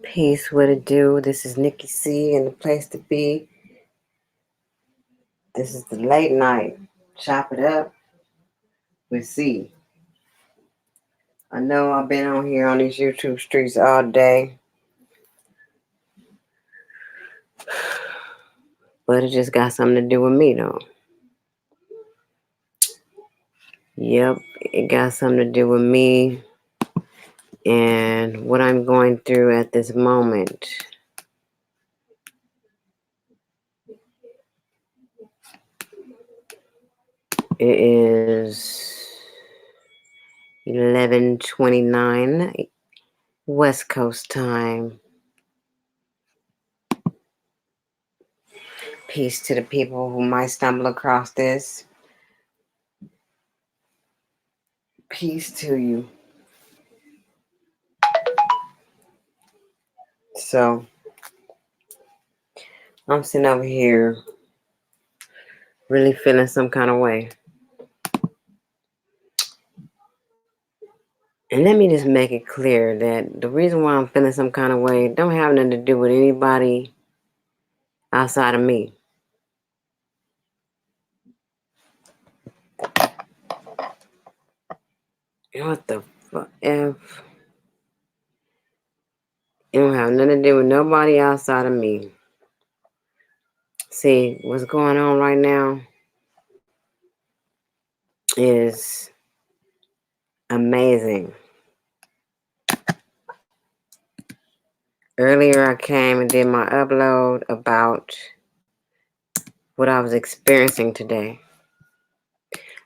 Peace, what it do? This is Nicki C and the place to be. This is the late night. Chop it up with C. I know I've been on here on these YouTube streets all day, but it just got something to do with me though. Yep, it got something to do with me and what I'm going through at this moment. It is 11:29 West Coast time. Peace to the people who might stumble across this. Peace to you. So, I'm sitting over here really feeling some kind of way. And let me just make it clear that the reason why I'm feeling some kind of way don't have nothing to do with anybody outside of me. What the fuck? It don't have nothing to do with nobody outside of me. See, what's going on right now is amazing. Earlier I came and did my upload about what I was experiencing today.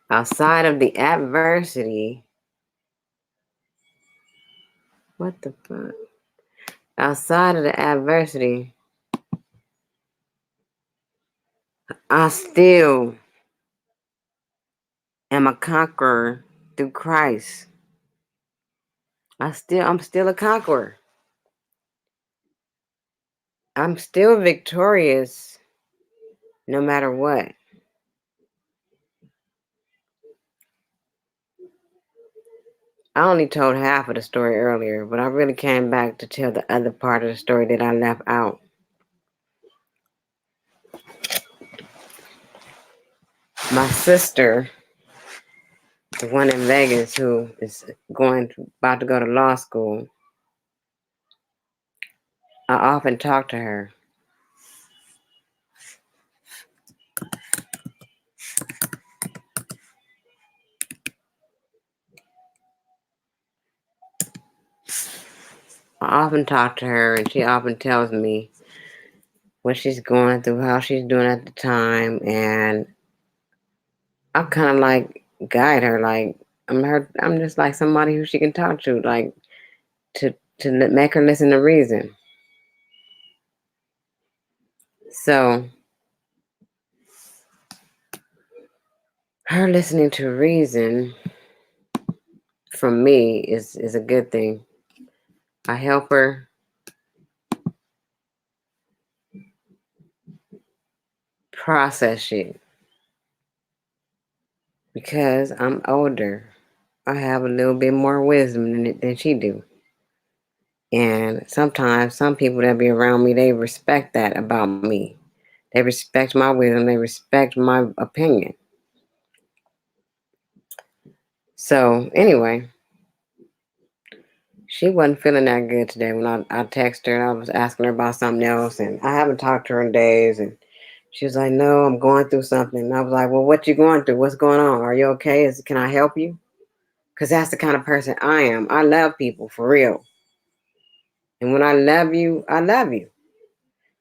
Outside of the adversity, what the fuck? Outside of the adversity, I still am a conqueror through Christ. I'm still a conqueror. I'm still victorious no matter what. I only told half of the story earlier, but I really came back to tell the other part of the story that I left out. My sister, the one in Vegas who is about to go to law school, I often talk to her. I often talk to her, and she often tells me what she's going through, how she's doing at the time, and I kind of like guide her, like I'm just like somebody who she can talk to, like to make her listen to reason. So her listening to reason from me is a good thing. I help her process shit because I'm older. I have a little bit more wisdom than she do. And sometimes some people that be around me, they respect that about me. They respect my wisdom. They respect my opinion. So anyway, she wasn't feeling that good today when I texted her and I was asking her about something else, and I haven't talked to her in days, and she was like, no, I'm going through something. And I was like, well, what you going through? What's going on? Are you okay? Can I help you? Because that's the kind of person I am. I love people for real. And when I love you, I love you.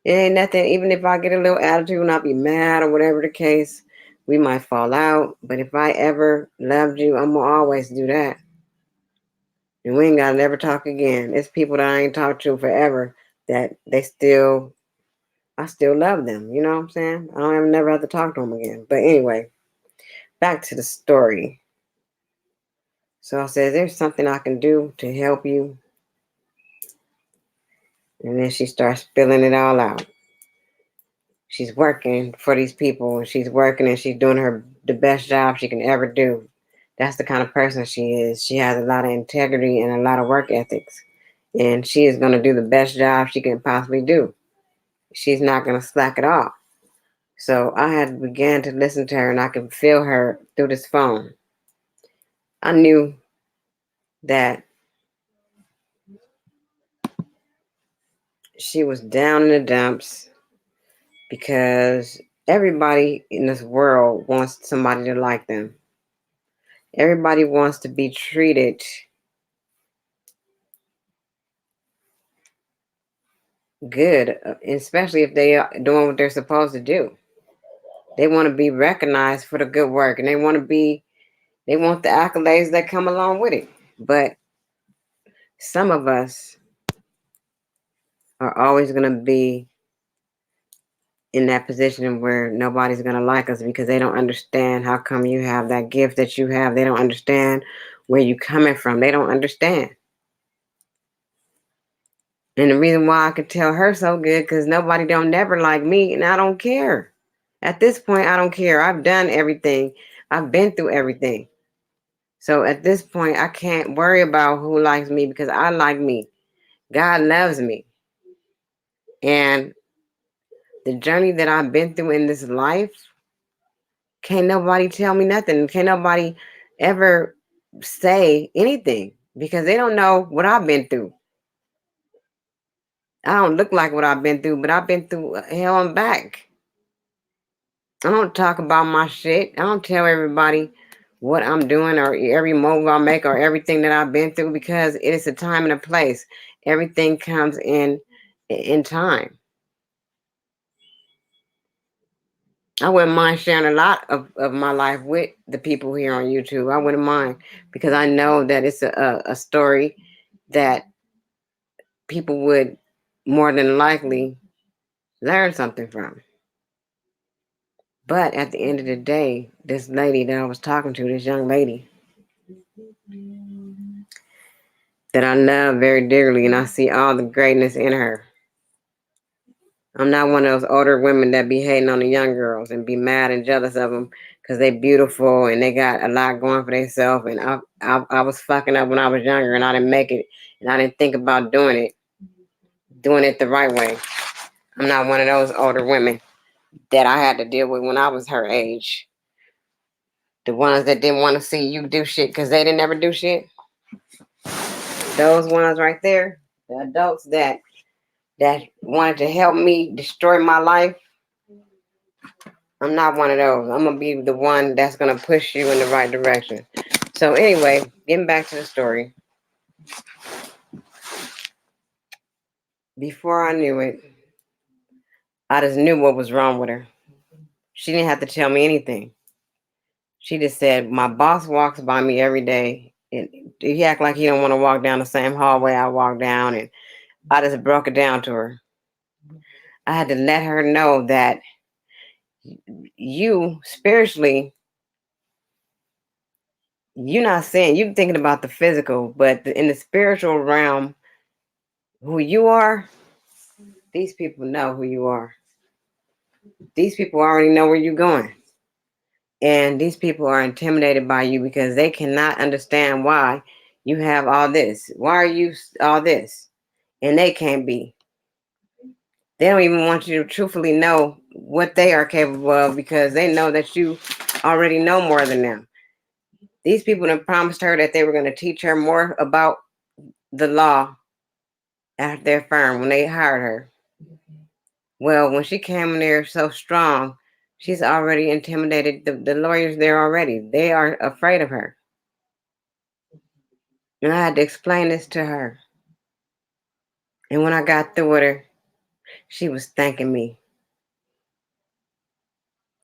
It ain't nothing, even if I get a little attitude and I'll be mad or whatever the case, we might fall out. But if I ever loved you, I'm going to always do that. And we ain't got to never talk again. It's people that I ain't talked to forever that I still love them. You know what I'm saying? I don't ever never have to talk to them again. But anyway, back to the story. So I said, there's something I can do to help you. And then she starts spilling it all out. She's working for these people, and she's working and she's doing the best job she can ever do. That's the kind of person she is. She has a lot of integrity and a lot of work ethics. And she is going to do the best job she can possibly do. She's not going to slack at all. So I had began to listen to her, and I could feel her through this phone. I knew that she was down in the dumps because everybody in this world wants somebody to like them. Everybody wants to be treated good, especially if they are doing what they're supposed to do. They want to be recognized for the good work, and they want the accolades that come along with it. But some of us are always going to be in that position where nobody's going to like us because they don't understand how come you have that gift that you have. They don't understand where you coming from. They don't understand. And the reason why I could tell her so good, because nobody don't never like me, and I don't care. At this point, I don't care. I've done everything. I've been through everything. So at this point, I can't worry about who likes me because I like me. God loves me. And the journey that I've been through in this life, can't nobody tell me nothing. Can't nobody ever say anything because they don't know what I've been through. I don't look like what I've been through, but I've been through hell and back. I don't talk about my shit. I don't tell everybody what I'm doing or every move I make or everything that I've been through because it is a time and a place. Everything comes in time. I wouldn't mind sharing a lot of my life with the people here on YouTube. I wouldn't mind because I know that it's a story that people would more than likely learn something from. But at the end of the day, this lady that I was talking to, this young lady that I love very dearly, and I see all the greatness in her. I'm not one of those older women that be hating on the young girls and be mad and jealous of them because they beautiful and they got a lot going for themselves. And I was fucking up when I was younger and I didn't make it and I didn't think about doing it the right way. I'm not one of those older women that I had to deal with when I was her age. The ones that didn't want to see you do shit because they didn't ever do shit. Those ones right there, the adults that wanted to help me destroy my life. I'm not one of those. I'm going to be the one that's going to push you in the right direction. So anyway, getting back to the story. Before I knew it, I just knew what was wrong with her. She didn't have to tell me anything. She just said, my boss walks by me every day. And he act like he don't want to walk down the same hallway I walk down. And I just broke it down to her. I had to let her know that you spiritually, you're not saying, you're thinking about the physical, but in the spiritual realm, who you are, these people know who you are. These people already know where you're going. And these people are intimidated by you because they cannot understand why you have all this. Why are you all this? And they can't be. They don't even want you to truthfully know what they are capable of because they know that you already know more than them. These people have promised her that they were going to teach her more about the law at their firm when they hired her. Well, when she came in there so strong, she's already intimidated the lawyers there already. They are afraid of her. And I had to explain this to her. And when I got through with her, she was thanking me.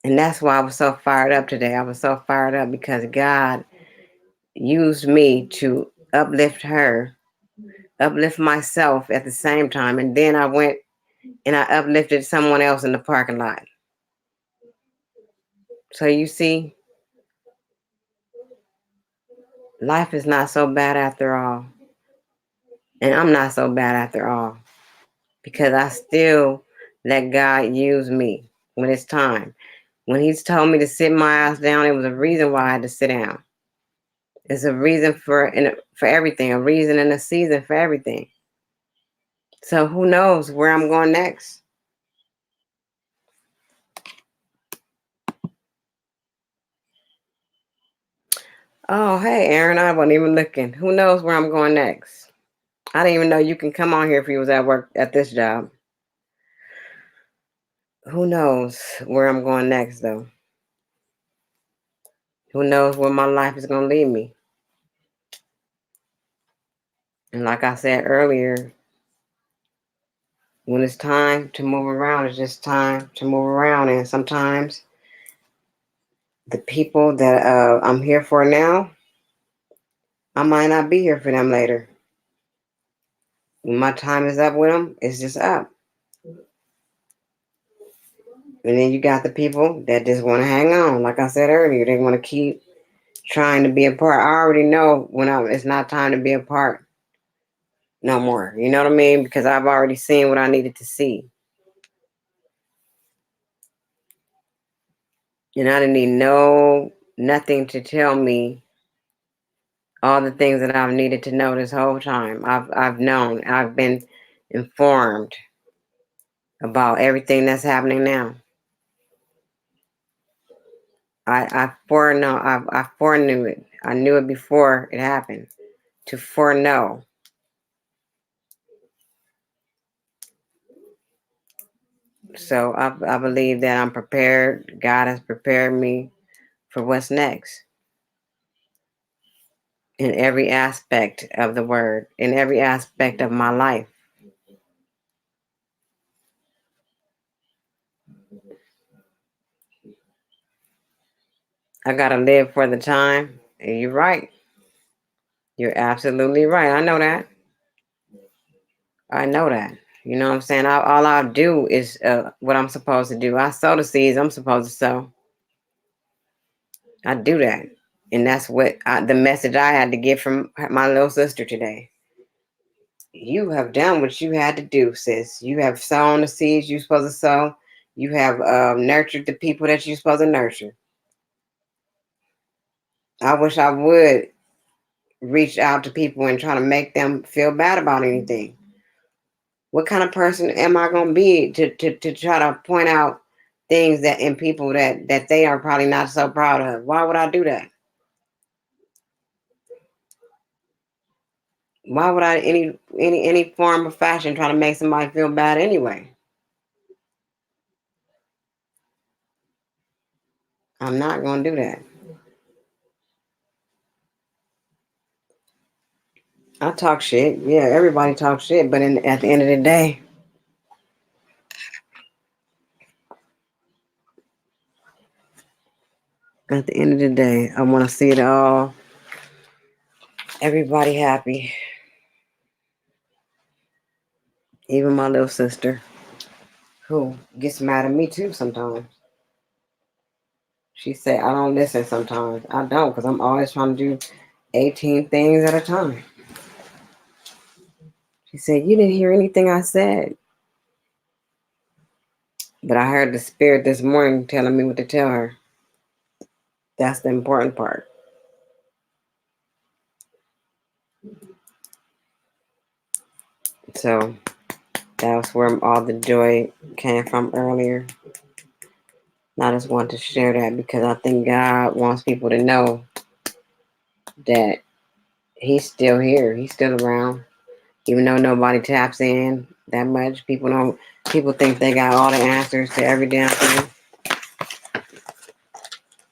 And that's why I was so fired up today. I was so fired up because God used me to uplift her, uplift myself at the same time. And then I went and I uplifted someone else in the parking lot. So you see, life is not so bad after all. And I'm not so bad after all. because I still let God use me when it's time. When He's told me to sit my ass down, it was a reason why I had to sit down. It's a reason for everything, a reason and a season for everything. So who knows where I'm going next? Oh, hey, Aaron, I wasn't even looking. Who knows where I'm going next? I didn't even know you can come on here if you was at work at this job. Who knows where I'm going next, though? Who knows where my life is going to lead me? And like I said earlier, when it's time to move around, it's just time to move around. And sometimes the people that I'm here for now, I might not be here for them later. When my time is up with them, it's just up. And then you got the people that just want to hang on. Like I said earlier, they want to keep trying to be a part. I already know when it's not time to be a part no more. You know what I mean? Because I've already seen what I needed to see. And I didn't need nothing to tell me all the things that I've needed to know this whole time. I've known. I've been informed about everything that's happening now. I foreknew it. I knew it before it happened. To foreknow. So I believe that I'm prepared. God has prepared me for what's next. In every aspect of the word, in every aspect of my life. I gotta live for the time. And you're right. You're absolutely right. I know that. I know that. You know what I'm saying? All I do is what I'm supposed to do. I sow the seeds I'm supposed to sow. I do that. And that's what the message I had to get from my little sister today. You have done what you had to do, sis. You have sown the seeds you're supposed to sow. You have nurtured the people that you're supposed to nurture. I wish I would reach out to people and try to make them feel bad about anything. What kind of person am I going to be to try to point out things that in people that they are probably not so proud of? Why would I do that? Why would I any form of fashion try to make somebody feel bad anyway? I'm not going to do that. I talk shit. Yeah, everybody talks shit, but at the end of the day, I want to see it all. Everybody happy. Even my little sister, who gets mad at me too sometimes. She said, I don't listen sometimes. I don't, because I'm always trying to do 18 things at a time. She said, you didn't hear anything I said. But I heard the spirit this morning telling me what to tell her. That's the important part. So that's where all the joy came from earlier. And I just want to share that because I think God wants people to know that He's still here. He's still around. Even though nobody taps in that much, people think they got all the answers to every damn thing.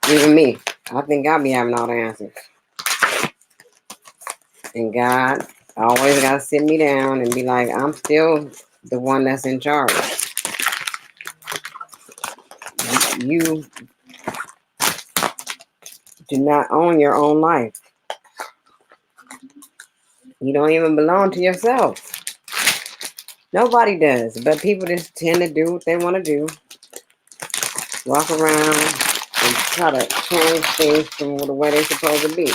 Even me. I think I be having all the answers. And God always got to sit me down and be like, I'm still the one that's in charge. You do not own your own life. You don't even belong to yourself. Nobody does. But people just tend to do what they want to do. Walk around and try to change things from the way they're supposed to be.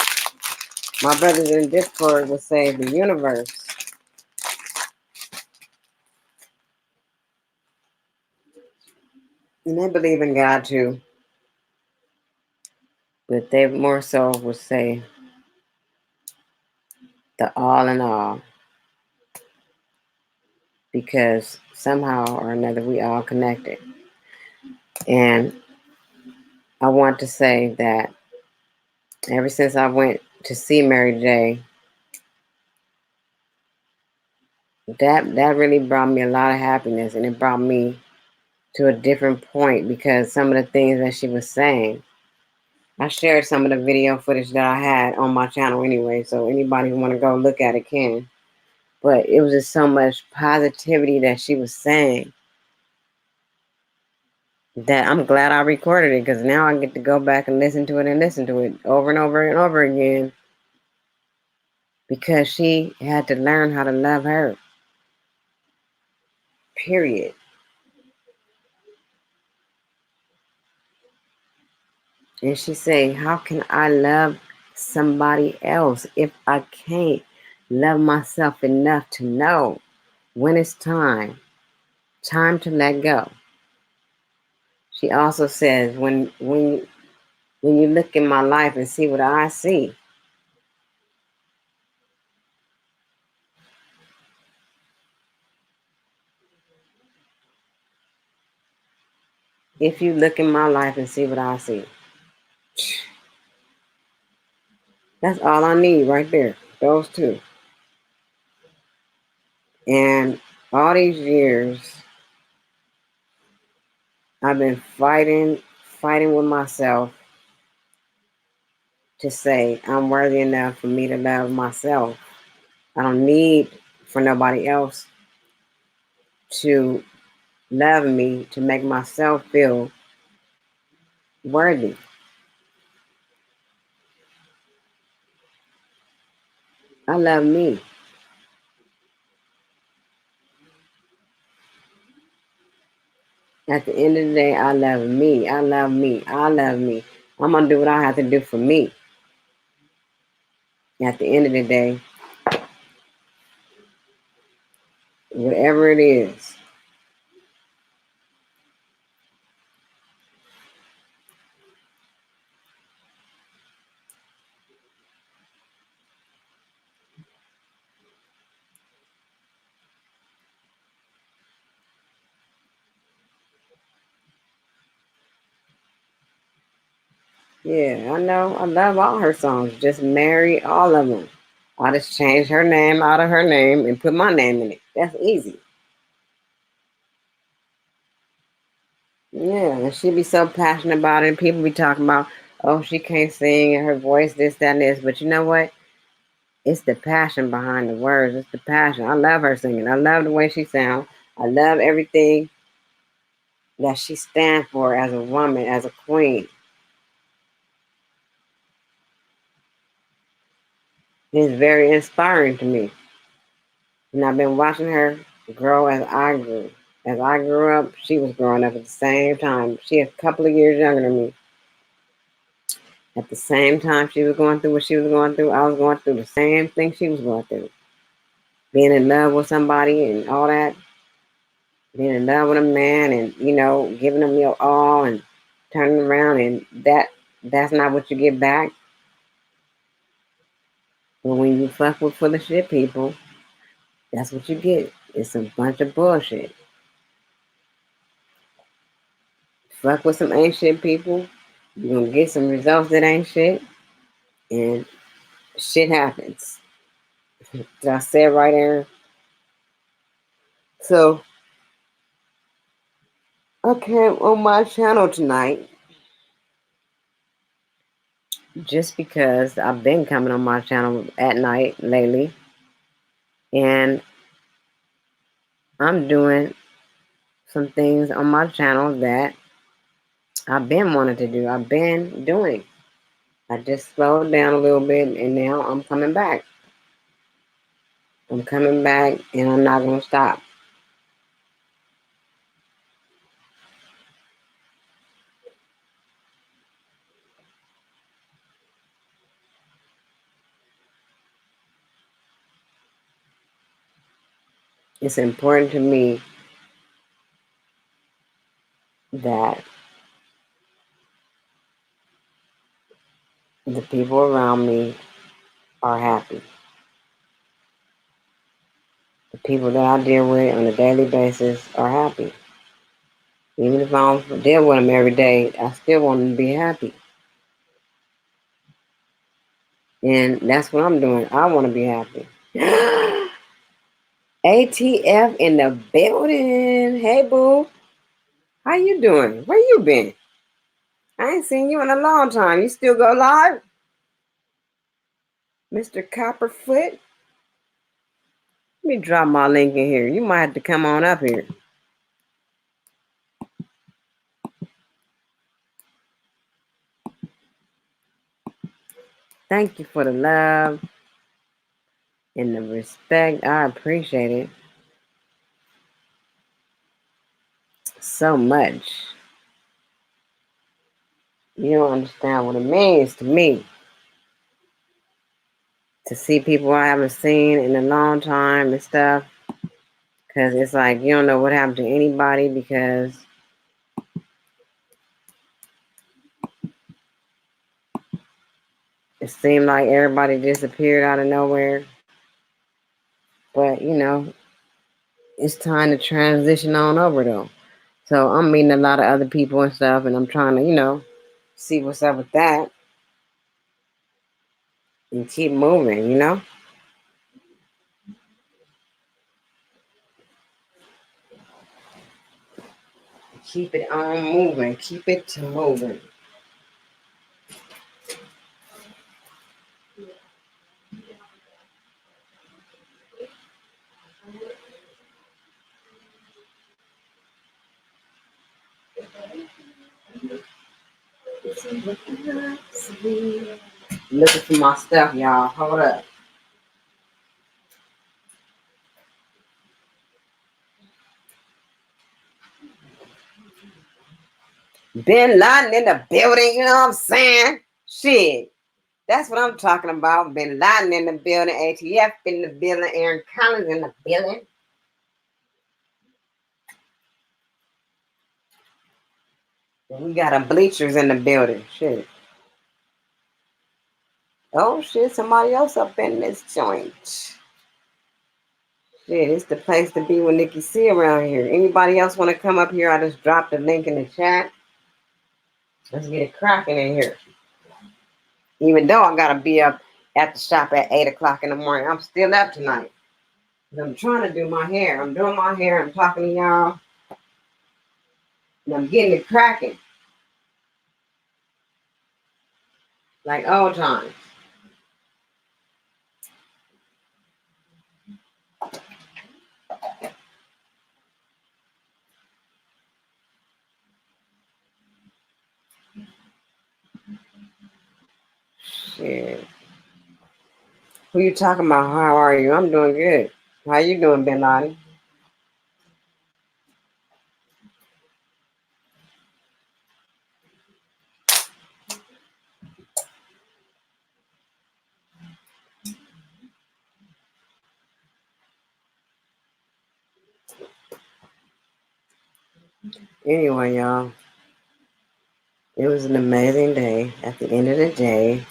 My brothers in Discord would say the universe And they believe in God too, but they more so would say the all in all, because somehow or another we all connected. And I want to say that ever since I went to see Mary J, that really brought me a lot of happiness, and it brought me to a different point because some of the things that she was saying, I shared some of the video footage that I had on my channel anyway, so anybody who want to go look at it can. But it was just so much positivity that she was saying that I'm glad I recorded it, because now I get to go back and listen to it over and over and over again, because she had to learn how to love her. Period. And she say, how can I love somebody else if I can't love myself enough to know when it's time to let go? She also says, when you look in my life and see what I see, if you look in my life and see what I see, that's all I need right there. Those two. And all these years, I've been fighting with myself to say I'm worthy enough for me to love myself. I don't need for nobody else to love me to make myself feel worthy. I love me. At the end of the day, I love me. I love me. I love me. I'm going to do what I have to do for me. At the end of the day, whatever it is, yeah, I know. I love all her songs. Just marry all of them. I just changed her name out of her name and put my name in it. That's easy. Yeah, and she be so passionate about it. And people be talking about, oh, she can't sing and her voice, this, that, and this. But you know what? It's the passion behind the words. It's the passion. I love her singing. I love the way she sounds. I love everything that she stands for as a woman, as a queen. It's very inspiring to me. And I've been watching her grow as I grew. As I grew up, she was growing up at the same time. She a couple of years younger than me. At the same time she was going through what she was going through, I was going through the same thing she was going through. Being in love with somebody and all that. Being in love with a man and, giving him your all and turning around, and that's not what you get back. But when you fuck with full of shit people, that's what you get. It's a bunch of bullshit. Fuck with some ain't shit people, you're gonna get some results that ain't shit, and shit happens. Did I say it right, Aaron? So I came on my channel tonight just because I've been coming on my channel at night lately, and I'm doing some things on my channel that I've been wanting to do. I've been doing. I just slowed down a little bit, and now I'm coming back. I'm coming back, and I'm not going to stop. It's important to me that the people around me are happy. The people that I deal with on a daily basis are happy. Even if I don't deal with them every day, I still want them to be happy. And that's what I'm doing. I want to be happy. ATF in the building. Hey, boo. How you doing? Where you been? I ain't seen you in a long time. You still go live? Mr. Copperfoot? Let me drop my link in here. You might have to come on up here. Thank you for the love and the respect. I appreciate it so much. You don't understand what it means to me to see people I haven't seen in a long time and stuff. Because it's like you don't know what happened to anybody because it seemed like everybody disappeared out of nowhere. But, it's time to transition on over though. So I'm meeting a lot of other people and stuff, and I'm trying to, see what's up with that and keep moving. Keep it on moving. Keep it moving. Looking for my stuff, y'all. Hold up. Bin Laden in the building, you know what I'm saying? Shit. That's what I'm talking about. Bin Laden in the building, ATF in the building, Aaron Collins in the building. We got a bleachers in the building. Shit. Oh shit, somebody else up in this joint. Shit, it's the place to be with Nicki C around here. Anybody else want to come up here? I just dropped the link in the chat. Let's get it cracking in here. Even though I gotta be up at the shop at 8 o'clock in the morning, I'm still up tonight. I'm trying to do my hair. I'm doing my hair. I'm talking to y'all. And I'm getting it cracking. Like old times. Shit. Who you talking about? How are you? I'm doing good. How you doing, Bin Laden? Anyway, y'all. It was an amazing day. At the end of the day,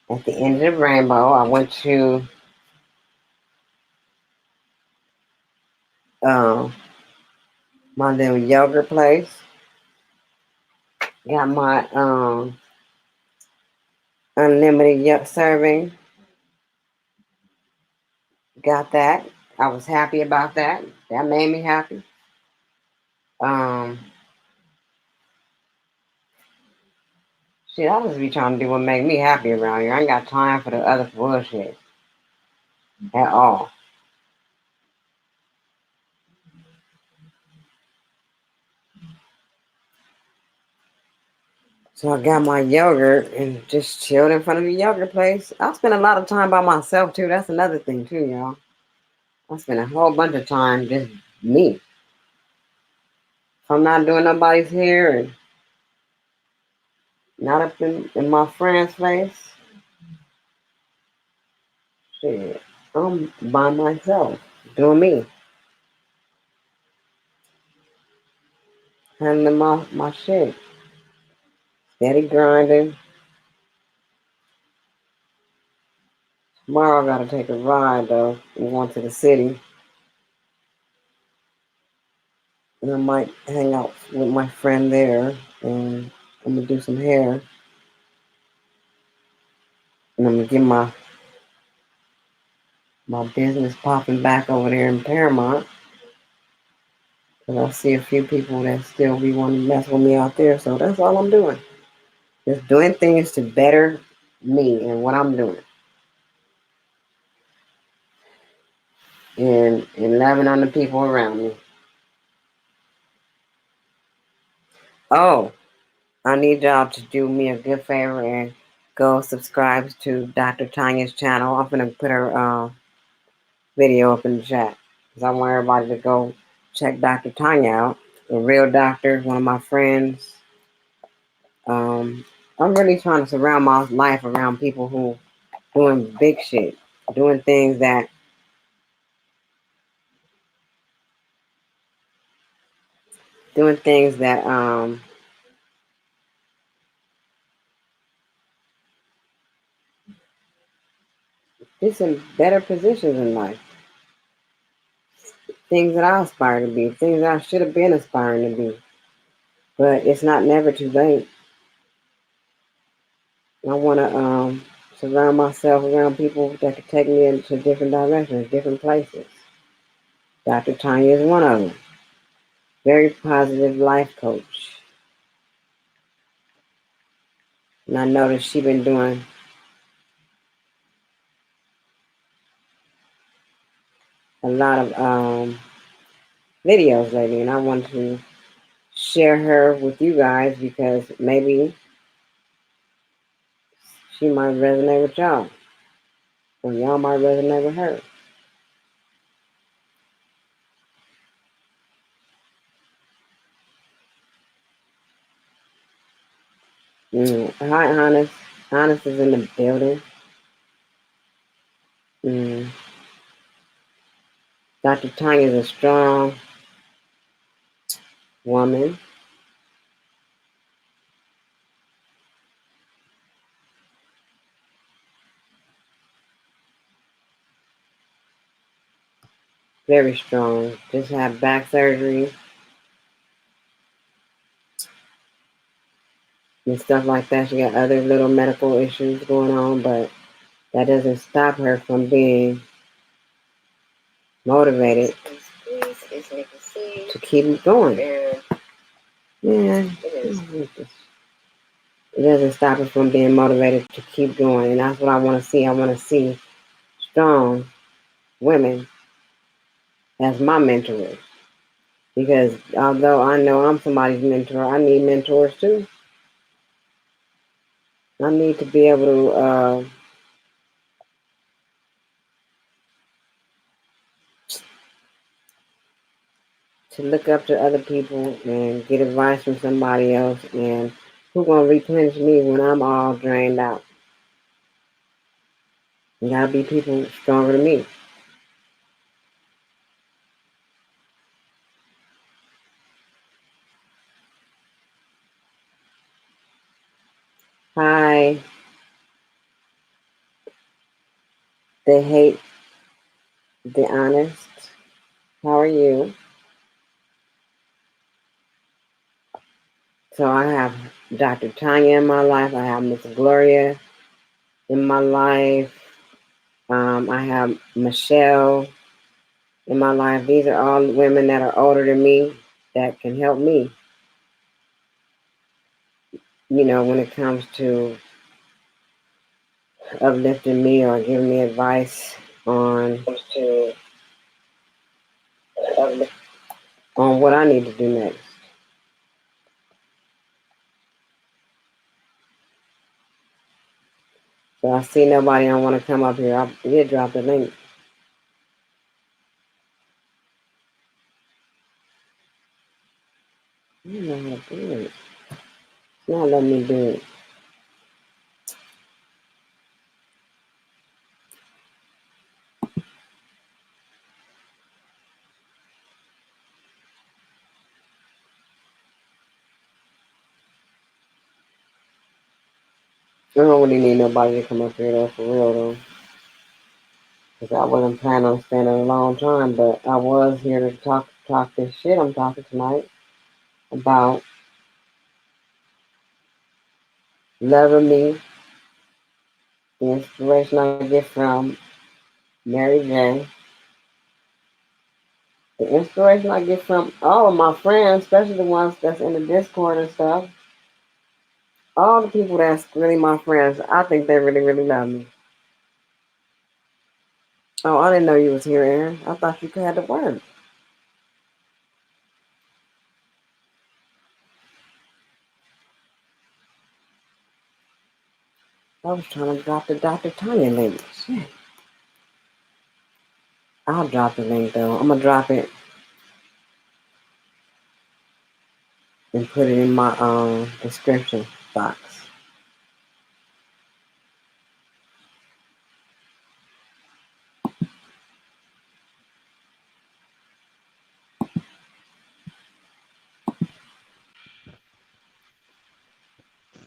at the end of the rainbow, I went to my little yogurt place. Got my unlimited serving. Got that. I was happy about that. That made me happy. Um, Shit, I just be trying to do what make me happy around here. I ain't got time for the other bullshit at all. So I got my yogurt and just chilled in front of the yogurt place. I spend a lot of time by myself too. That's another thing too, y'all. I spend a whole bunch of time just me. If I'm not doing nobody's hair and not up in my friend's face, shit, I'm by myself doing me. handling my shit. Steady grinding. Tomorrow I gotta take a ride though. I'm going to the city. And I might hang out with my friend there and I'm gonna do some hair. And I'm gonna get my business popping back over there in Paramount. Cause I see a few people that still be wanting to mess with me out there. So that's all I'm doing. Just doing things to better me and what I'm doing. And loving on the people around me. Oh, I need y'all to do me a good favor and go subscribe to Dr. Tanya's channel. I'm gonna put her video up in the chat because I want everybody to go check Dr. Tanya out. A real doctor, one of my friends. I'm really trying to surround my life around people who doing big shit, doing things that doing things that just in better positions in life. Things that I aspire to be, things that I should have been aspiring to be. But it's not never too late. I want to surround myself around people that can take me into different directions, different places. Dr. Tanya is one of them. Very positive life coach. And I noticed she's been doing a lot of videos lately, and I want to share her with you guys because maybe she might resonate with y'all, or y'all might resonate with her. Hi, Honest. Honest is in the building. Mm. Dr. Tanya is a strong woman. Very strong. Just had back surgery and stuff like that. She got other little medical issues going on, but that doesn't stop her from being motivated to keep going. Yeah. It doesn't stop us from being motivated to keep going. And that's what I want to see. I want to see strong women as my mentors. Because although I know I'm somebody's mentor, I need mentors too. I need to be able to look up to other people and get advice from somebody else, and who's gonna replenish me when I'm all drained out. You gotta be people stronger than me. Hi, they hate the honest. How are you? So I have Dr. Tanya in my life. I have Miss Gloria in my life. I have Michelle in my life. These are all women that are older than me that can help me, when it comes to uplifting me or giving me advice on on what I need to do next. So I see nobody I want to come up here. I did drop the link. I don't know how to do it. It's not letting me do it. I don't really need nobody to come up here though, for real though. Because I wasn't planning on staying a long time, but I was here to talk this shit I'm talking tonight about loving me, the inspiration I get from Mary J, the inspiration I get from all of my friends, especially the ones that's in the Discord and stuff. All the people that's really my friends, I think they really, really love me. Oh, I didn't know you was here, Aaron. I thought you had to work. I was trying to drop the Dr. Tanya link. Shit. I'll drop the link though. I'm gonna drop it and put it in my description box.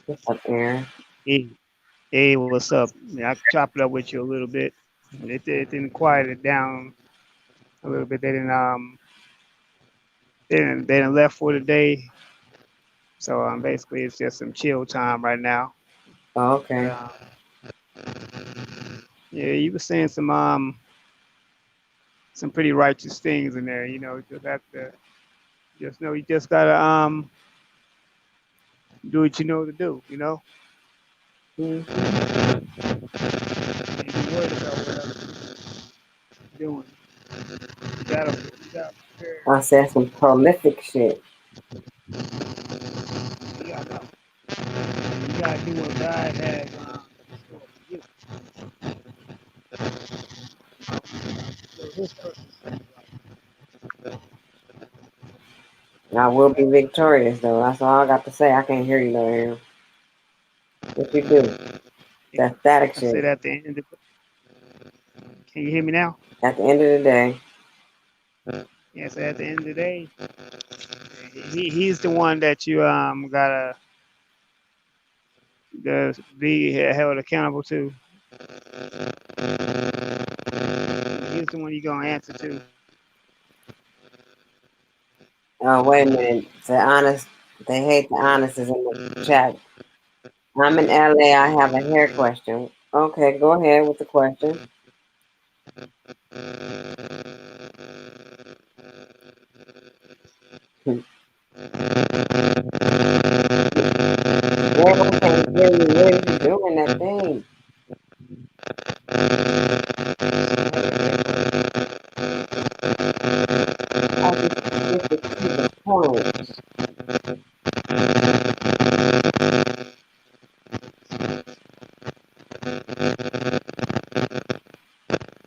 What's up, Aaron? Hey, hey, what's up? Yeah, I chopped it up with you a little bit. It didn't quiet it down a little bit. They didn't left for the day. So basically it's just some chill time right now. Oh, But okay. yeah, you were saying some pretty righteous things in there. You know, just have to just know you just gotta do what you know to do. You know, Mm-hmm. and be worried about what other people doing. You gotta prepare. I said some prolific shit. You gotta, you gotta do what God has in store for you. So His purpose in your I will be victorious though. That's all I got to say. I can't hear you though, Aaron. What you do? life. That static I said shit. at the end of can you hear me now? At the end of the day, Yes, at the end of the day, he's the one that you gotta be held accountable to. He's the one you're gonna answer to. oh wait a minute. The honest, they hate the honest is in the chat. I'm in LA. I have a hair question. Okay, go ahead with the question. Aaron, I can't hear you. What are you doing? That thing. I just get to the point.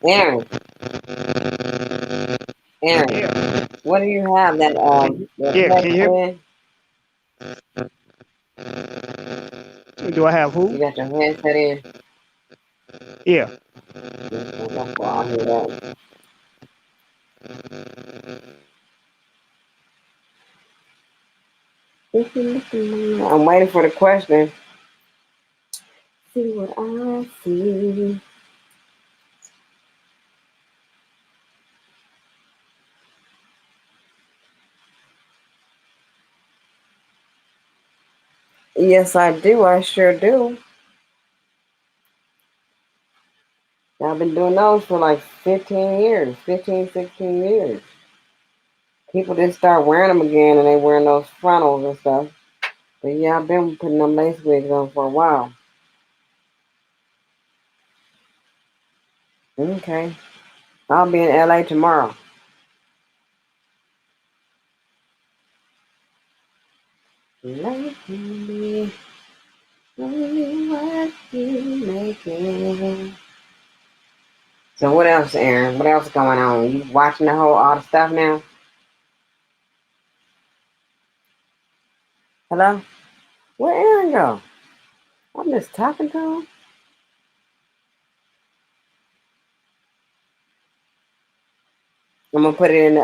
Aaron, Aaron, Yeah, what do you have? That that can you hear me? headset in? Do I have You who? got your headset in? Yeah. Okay, that's why I hear that. I'm waiting for the question. See what I see. Yes, I do. I sure do. I've been doing those for like 15 years, 15, 16 years. People didn't start wearing them again and they wearing those frontals and stuff. But yeah, I've been putting them lace wigs on for a while. Okay. I'll be in LA tomorrow. Let me only what you make it. So what else, Aaron? What else going on? You watching the whole all the stuff now? Hello? Where Aaron go? I'm just talking to him. I'm gonna put it in the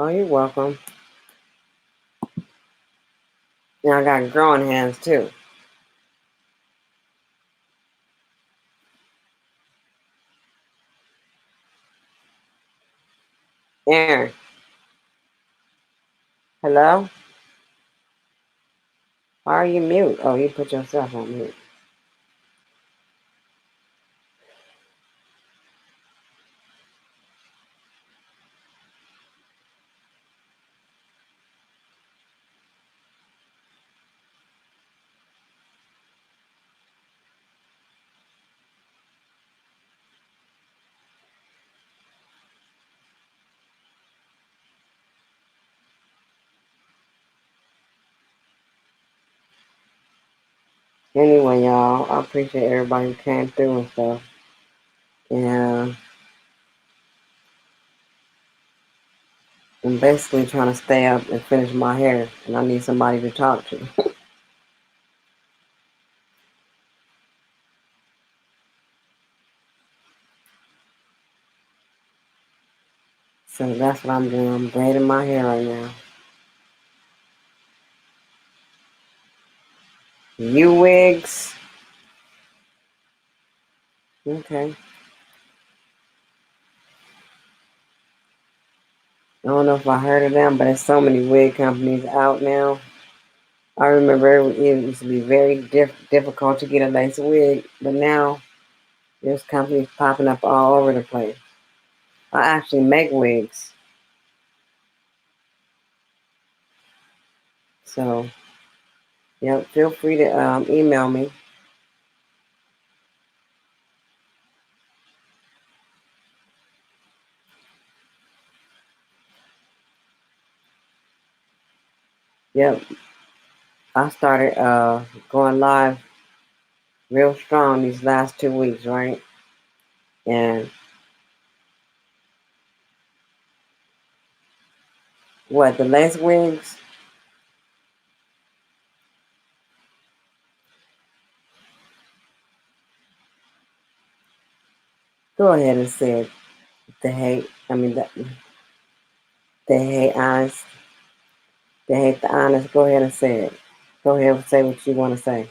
Oh, you're welcome. Now I got growing hands too. Aaron, hello? Why are you mute? Oh, you put yourself on mute. Anyway, y'all, I appreciate everybody who came through and stuff. Yeah, I'm basically trying to stay up and finish my hair, and I need somebody to talk to. So that's what I'm doing. I'm braiding my hair right now. You wigs. Okay. I don't know if I heard of them, but there's so many wig companies out now. I remember it used to be very difficult to get a nice wig, but now there's companies popping up all over the place. I actually make wigs. So, yeah, feel free to email me. Yep, I started going live real strong these last 2 weeks, right? And what, the lace wigs? Go ahead and say it. The hate, I mean, the hate honest. The hate the honest. Go ahead and say it. Go ahead and say what you want to say.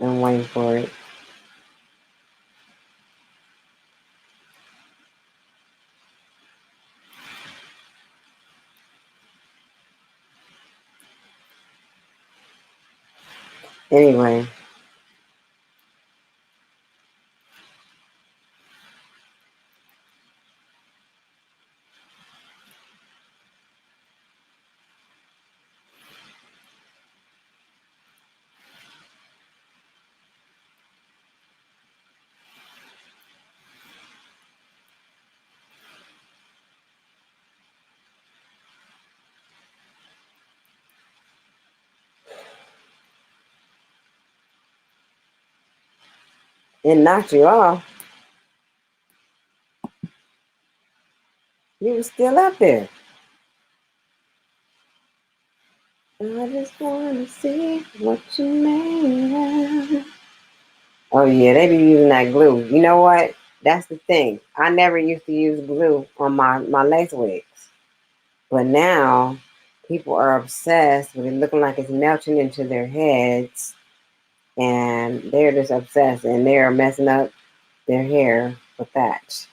I'm waiting for it. Anyway, it knocked you off. You were still up there. I just want to see what you made of. Oh, yeah, they be using that glue. You know what? That's the thing. I never used to use glue on my lace wigs. But now, people are obsessed with it looking like it's melting into their heads. And they're just obsessed. And they're messing up their hair with that.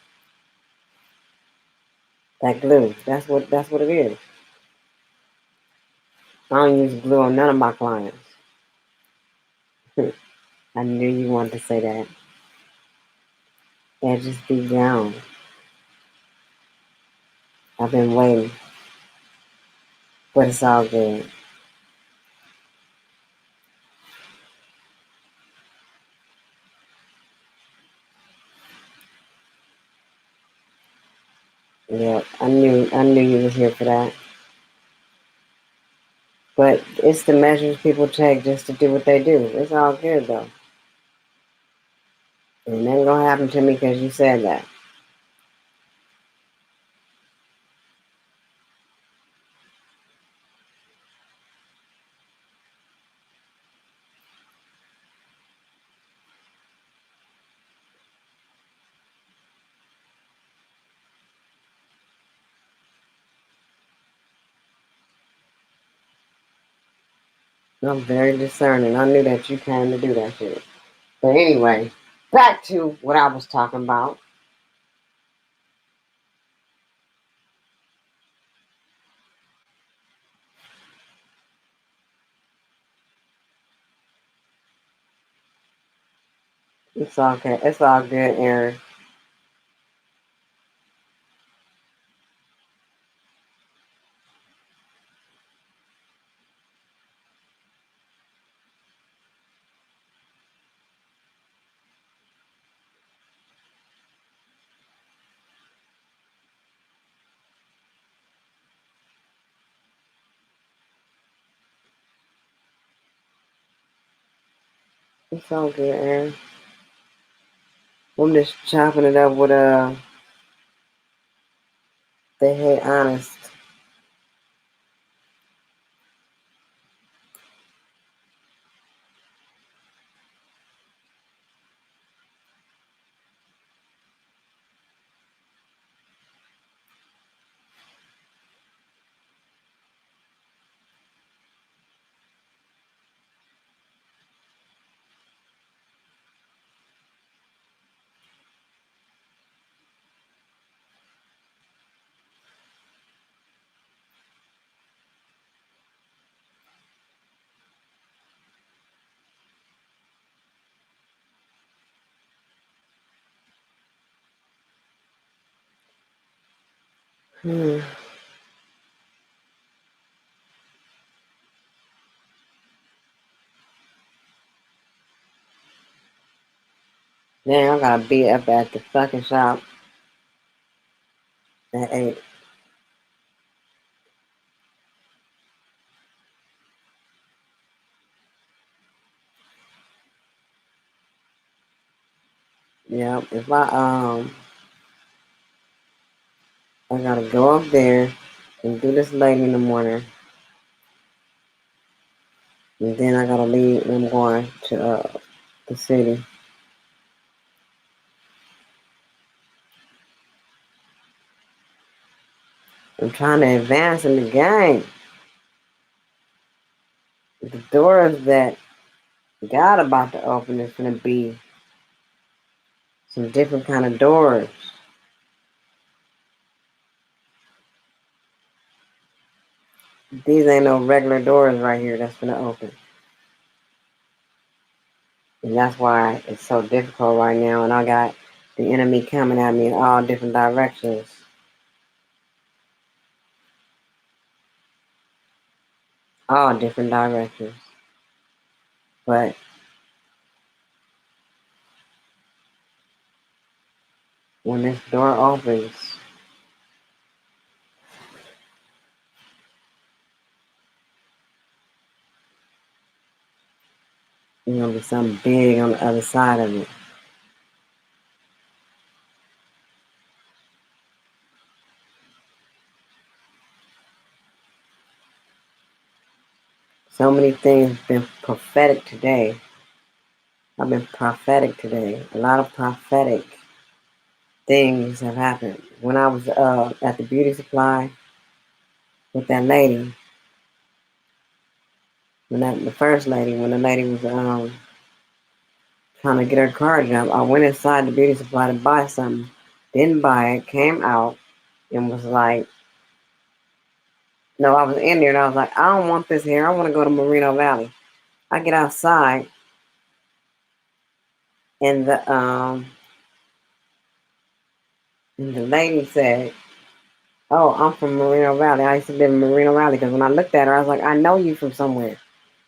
That glue. That's what it is. I don't use glue on none of my clients. I knew you wanted to say that. And just be down. I've been waiting. But it's all good. Yeah, I knew you was here for that. But it's the measures people take just to do what they do. It's all good though. And it ain't gonna happen to me because you said that. I'm very discerning. I knew that you came to do that shit. But anyway, back to what I was talking about. It's okay. It's all good, Aaron. It's all good, Aaron. I'm just chopping it up with the head honest. Hmm. Damn, I gotta be up at the fucking shop at 8. Yeah, if I gotta go up there and do this late in the morning, and then I gotta leave and I'm going to the city. I'm trying to advance in the game. The doors that God about to open is gonna be some different kind of doors. These ain't no regular doors right here that's gonna open. And that's why it's so difficult right now. And I got the enemy coming at me in all different directions. All different directions. But when this door opens, there's gonna be something big on the other side of it. So many things been prophetic today. I've been prophetic today. A lot of prophetic things have happened. When I was at the beauty supply with that lady, the first lady, when the lady was trying to get her card job, I went inside the beauty supply to buy something. Didn't buy it. Came out and was like, no, I was in there and I was like, I don't want this here. I want to go to Moreno Valley. I get outside and the lady said, "Oh, I'm from Moreno Valley. I used to live in Moreno Valley." Because when I looked at her, I was like, "I know you from somewhere."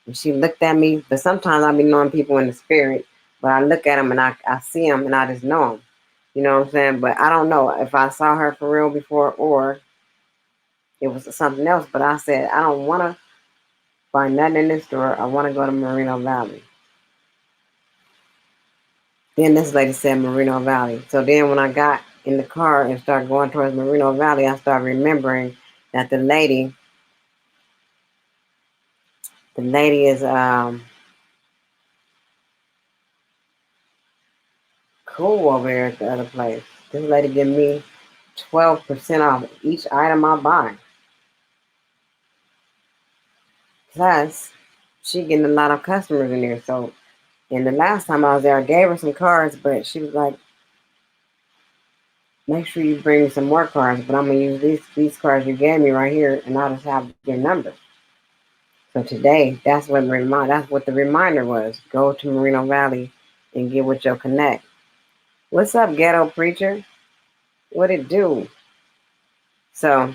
And she looked at me, but sometimes I be knowing people in the spirit, but I look at them and I see them and I just know them. You know what I'm saying? But I don't know if I saw her for real before or it was something else. But I said, I don't want to buy nothing in this store. I want to go to Moreno Valley. Then this lady said Moreno Valley. So then when I got in the car and started going towards Moreno Valley, I started remembering that the lady is cool over there at the other place. This lady give me 12% off each item I buy. Plus, she getting a lot of customers in there. So, and the last time I was there, I gave her some cards, but she was like, make sure you bring me some more cards, but I'm gonna use these cards you gave me right here, and I'll just have your number. So today, that's what the reminder was. Go to Moreno Valley and get with your connect. What's up, ghetto preacher? What it do? So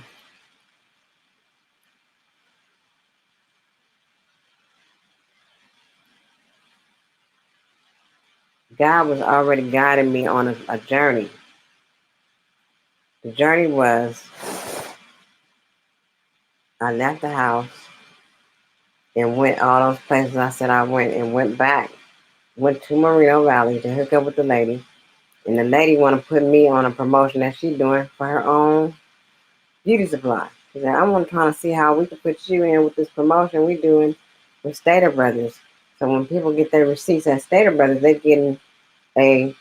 God was already guiding me on a journey. The journey was I left the house and went all those places I said I went and went back. Went to Moreno Valley to hook up with the lady. And the lady want to put me on a promotion that she's doing for her own beauty supply. She said, I want to try to see how we can put you in with this promotion we doing with Stater Brothers. So when people get their receipts at Stater Brothers, they're getting a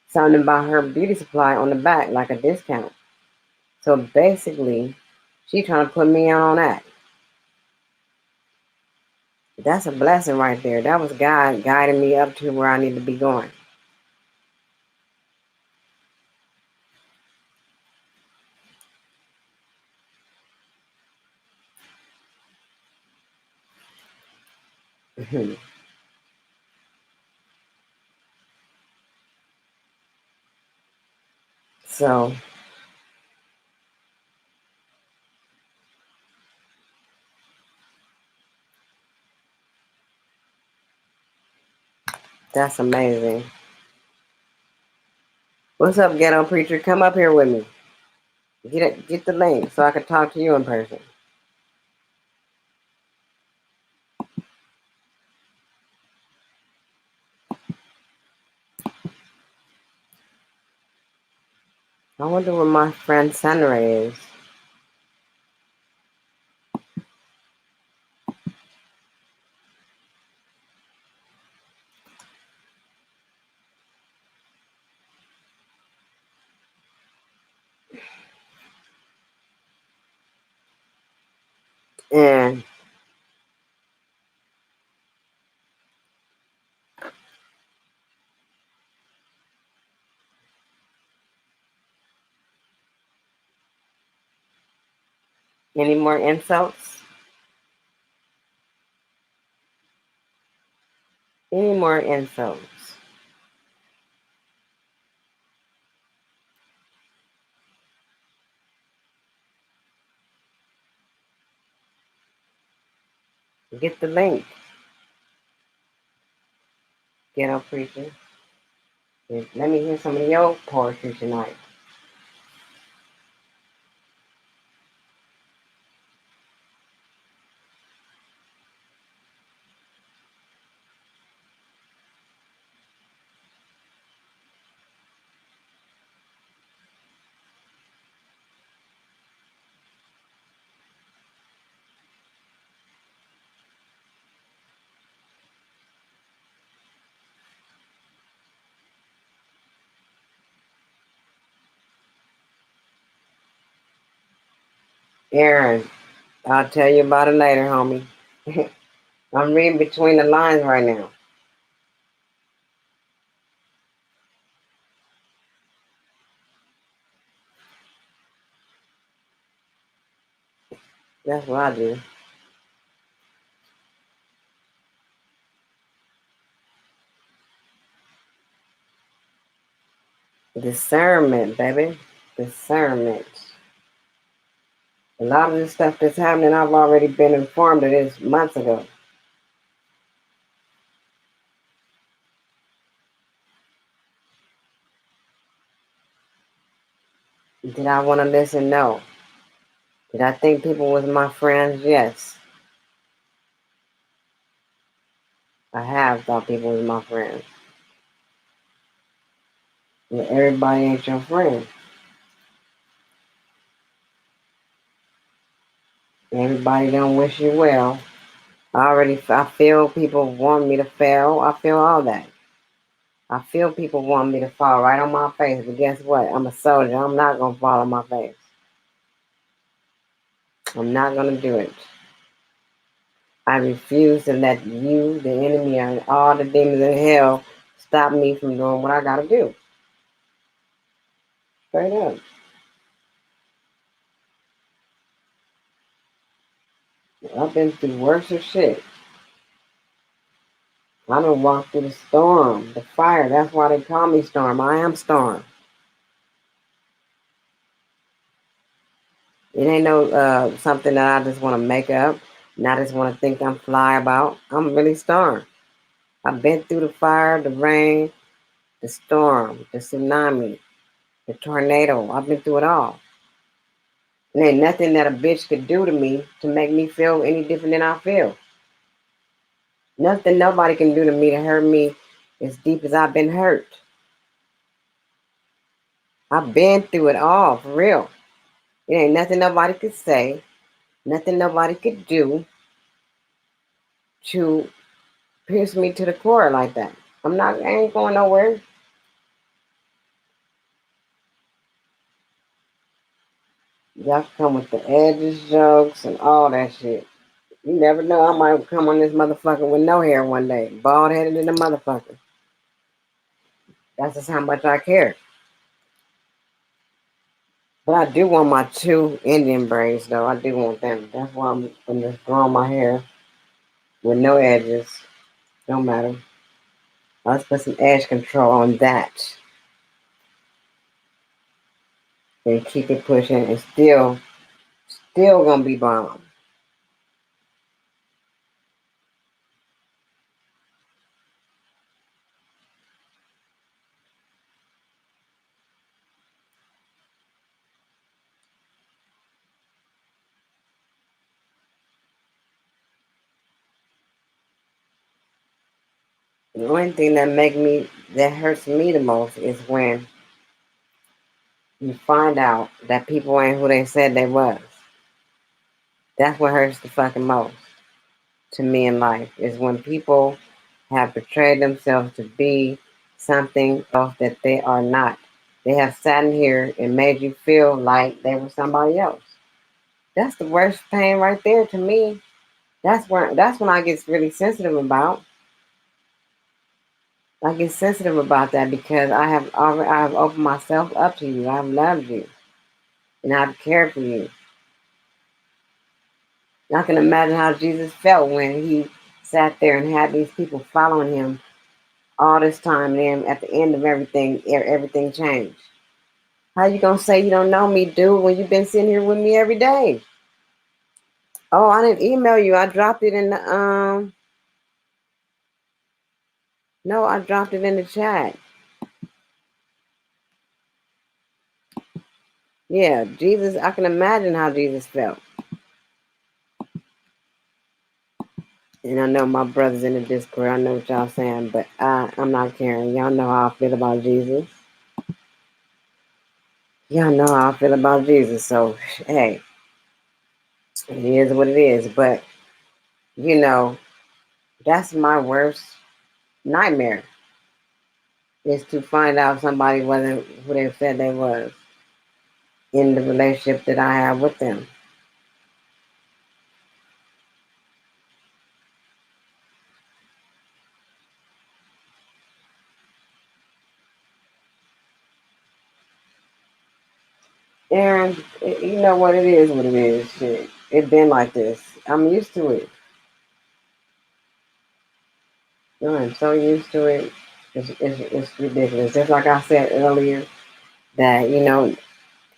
something about her beauty supply on the back, like a discount. So basically, she trying to put me on that. That's a blessing right there. That was God guiding me up to where I need to be going. So that's amazing. What's up, ghetto preacher? Come up here with me. Get the link so I can talk to you in person. I wonder where my friend Sandra is. And any more insults? Any more insults? Get the link, ghetto preacher. Let me hear some of your poetry tonight. Aaron, I'll tell you about it later, homie. I'm reading between the lines right now. That's what I do. Discernment, baby. Discernment. A lot of this stuff that's happening, I've already been informed of this months ago. Did I want to listen? No. Did I think people was my friends? Yes. I have thought people was my friends. But everybody ain't your friend. Everybody don't wish you well. I feel people want me to fail. I feel all that. I feel people want me to fall right on my face, but guess what? I'm a soldier. I'm not gonna fall on my face. I'm not gonna do it. I refuse to let you, the enemy, and all the demons in hell stop me from doing what I gotta do. Straight up. I've been through worse of shit. I done walked through the storm, the fire. That's why they call me Storm. I am Storm. It ain't no something that I just want to make up and I just want to think I'm fly about. I'm really Storm. I've been through the fire, the rain, the storm, the tsunami, the tornado. I've been through it all. And ain't nothing that a bitch could do to me to make me feel any different than I feel. Nothing nobody can do to me to hurt me as deep as I've been hurt. I've been through it all, for real. It ain't nothing nobody could say, nothing nobody could do to pierce me to the core like that. I ain't going nowhere. Y'all come with the edges jokes and all that shit. You never know, I might come on this motherfucker with no hair one day. Bald headed in the motherfucker. That's just how much I care. But I do want my two Indian braids though. I do want them. That's why I'm just growing my hair with no edges. Don't matter. Let's put some edge control on that and keep it pushing and still gonna be bomb. The only thing that hurts me the most is when you find out that people ain't who they said they was. That's what hurts the fucking most to me in life is when people have portrayed themselves to be something else that they are not. They have sat in here and made you feel like they were somebody else. That's the worst pain right there to me. That's when I get really sensitive about. I get sensitive about that because I have opened myself up to you. I've loved you and I've cared for you. I can imagine how Jesus felt when he sat there and had these people following him all this time. And then at the end of everything, everything changed. How you gonna say you don't know me, dude, when you've been sitting here with me every day? Oh, I didn't email you. I dropped it in the no, I dropped it in the chat. Yeah, Jesus. I can imagine how Jesus felt. And I know my brothers in the Discord. I know what y'all saying, but I'm not caring. Y'all know how I feel about Jesus. Y'all know how I feel about Jesus. So hey, it is what it is. But you know, that's my worst nightmare is to find out somebody wasn't who they said they was in the relationship that I have with them. And you know what it is, what it is. Shit, it been like this. I'm used to it. I'm so used to it. It's ridiculous. Just like I said earlier, that it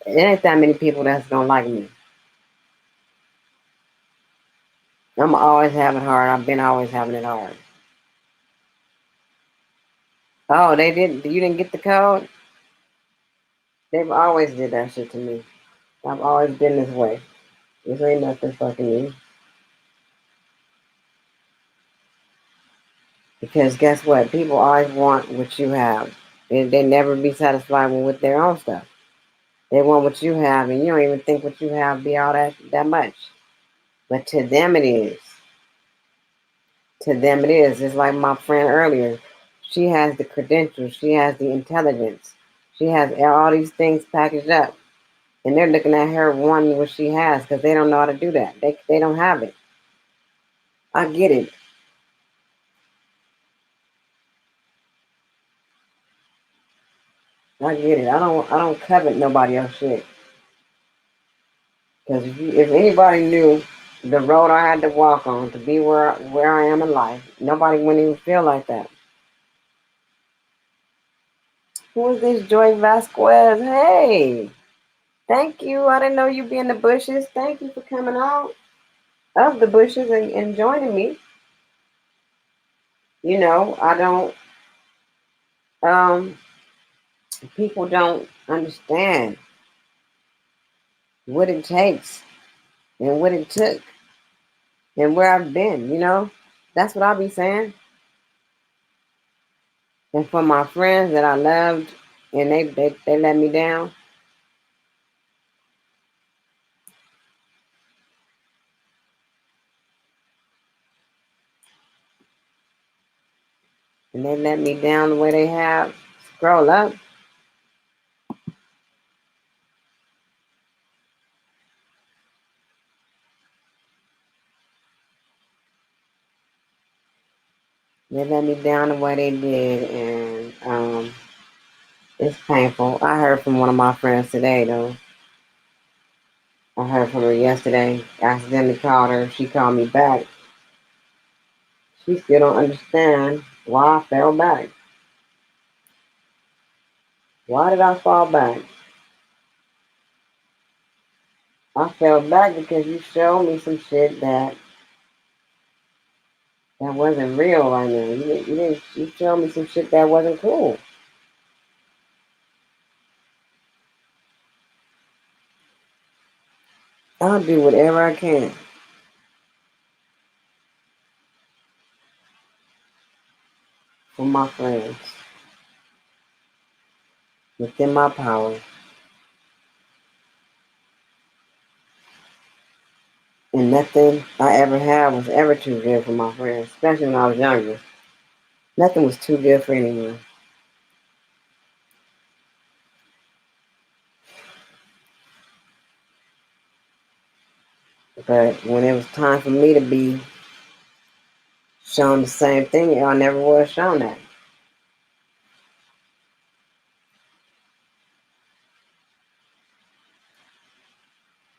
ain't that many people that's gonna like me. I'm always having it hard. I've been always having it hard. Oh, they didn't. You didn't get the code. They've always did that shit to me. I've always been this way. This ain't nothing fucking new. Because guess what? People always want what you have. They never be satisfied with their own stuff. They want what you have, and you don't even think what you have be all that much. But to them it is. To them it is. It's like my friend earlier. She has the credentials. She has the intelligence. She has all these things packaged up. And they're looking at her wanting what she has because they don't know how to do that. They don't have it. I get it. I get it. I don't covet nobody else shit. Because if anybody knew the road I had to walk on to be where I am in life, nobody wouldn't even feel like that. Who is this Joy Vasquez? Hey, thank you. I didn't know you'd be in the bushes. Thank you for coming out of the bushes and joining me. I don't. Um, People don't understand what it takes and what it took and where I've been. That's what I'll be saying. And for my friends that I loved and they let me down, and they let me down the way they have, scroll up. They let me down the way they did, and it's painful. I heard from one of my friends today, though. I heard from her yesterday. Accidentally called her. She called me back. She still don't understand why I fell back. Why did I fall back? I fell back because you showed me some shit that wasn't real right now. You showed me some shit that wasn't cool. I'll do whatever I can for my friends within my power. And nothing I ever had was ever too good for my friends, especially when I was younger. Nothing was too good for anyone. But when it was time for me to be shown the same thing, I never was shown that.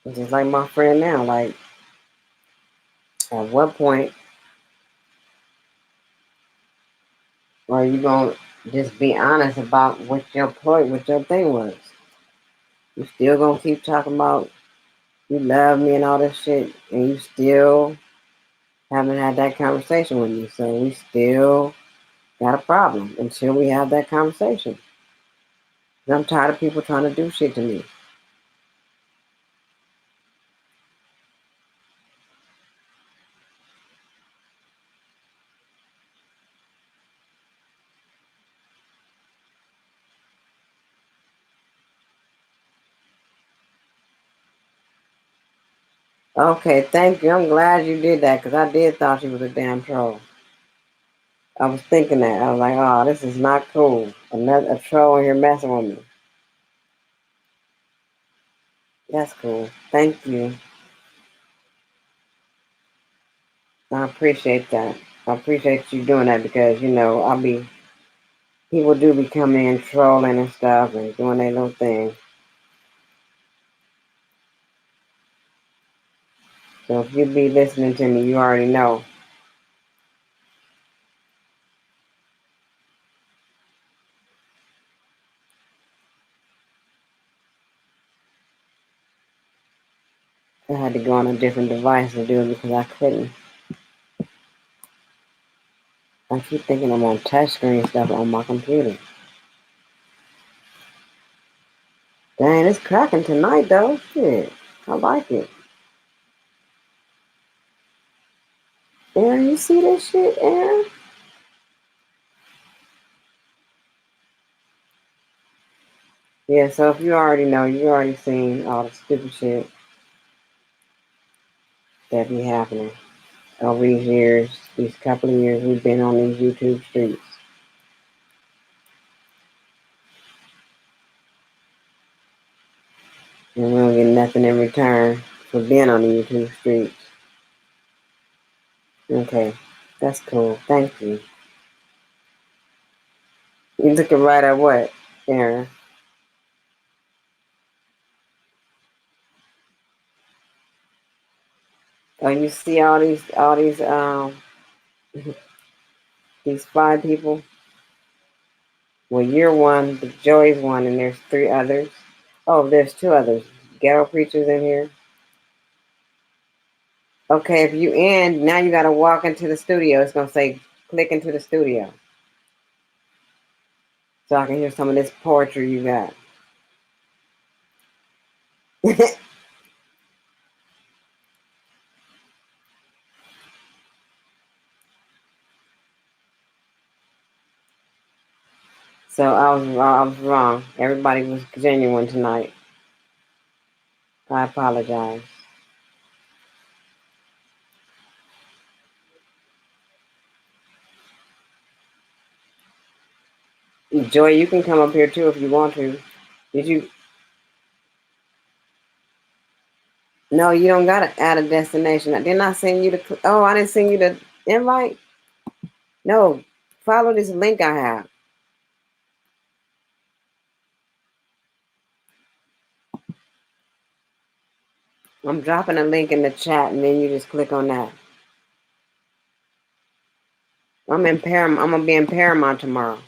It's just like my friend now. Like, at what point are you gonna just be honest about what your point, what your thing was? You still gonna keep talking about you love me and all this shit, and you still haven't had that conversation with me. So we still got a problem until we have that conversation. 'Cause I'm tired of people trying to do shit to me. Okay, thank you. I'm glad you did that because I did thought she was a damn troll. I was thinking that. I was like, oh, this is not cool. Another a troll in here messing with me. That's cool. Thank you. I appreciate that. I appreciate you doing that because people do be coming in trolling and stuff and doing their little thing. So if you be listening to me, you already know. I had to go on a different device to do it because I couldn't. I keep thinking I'm on touchscreen stuff on my computer. Dang, it's cracking tonight though. Shit, I like it. Aaron, you see this shit, Aaron? Yeah, so if you already know, you already seen all the stupid shit that be happening over these years, these couple of years we've been on these YouTube streets. And we don't get nothing in return for being on the YouTube streets. Okay, that's cool. Thank you. You looking right at what, Aaron? Oh, you see all these these five people. Well, you're one, but Joey's one, and there's three others. Oh, there's two others. Ghetto preachers in here. Okay, if you end, now you got to walk into the studio. It's gonna say click into the studio, so I can hear some of this poetry you got. So I was wrong. Everybody was genuine tonight. I apologize. Joy, you can come up here too if you want to. Did you? No, you don't gotta add a destination. Didn't I send you the? Oh, I didn't send you the invite. No, follow this link I have. I'm dropping a link in the chat, and then you just click on that. I'm in Paramount. I'm gonna be in Paramount tomorrow.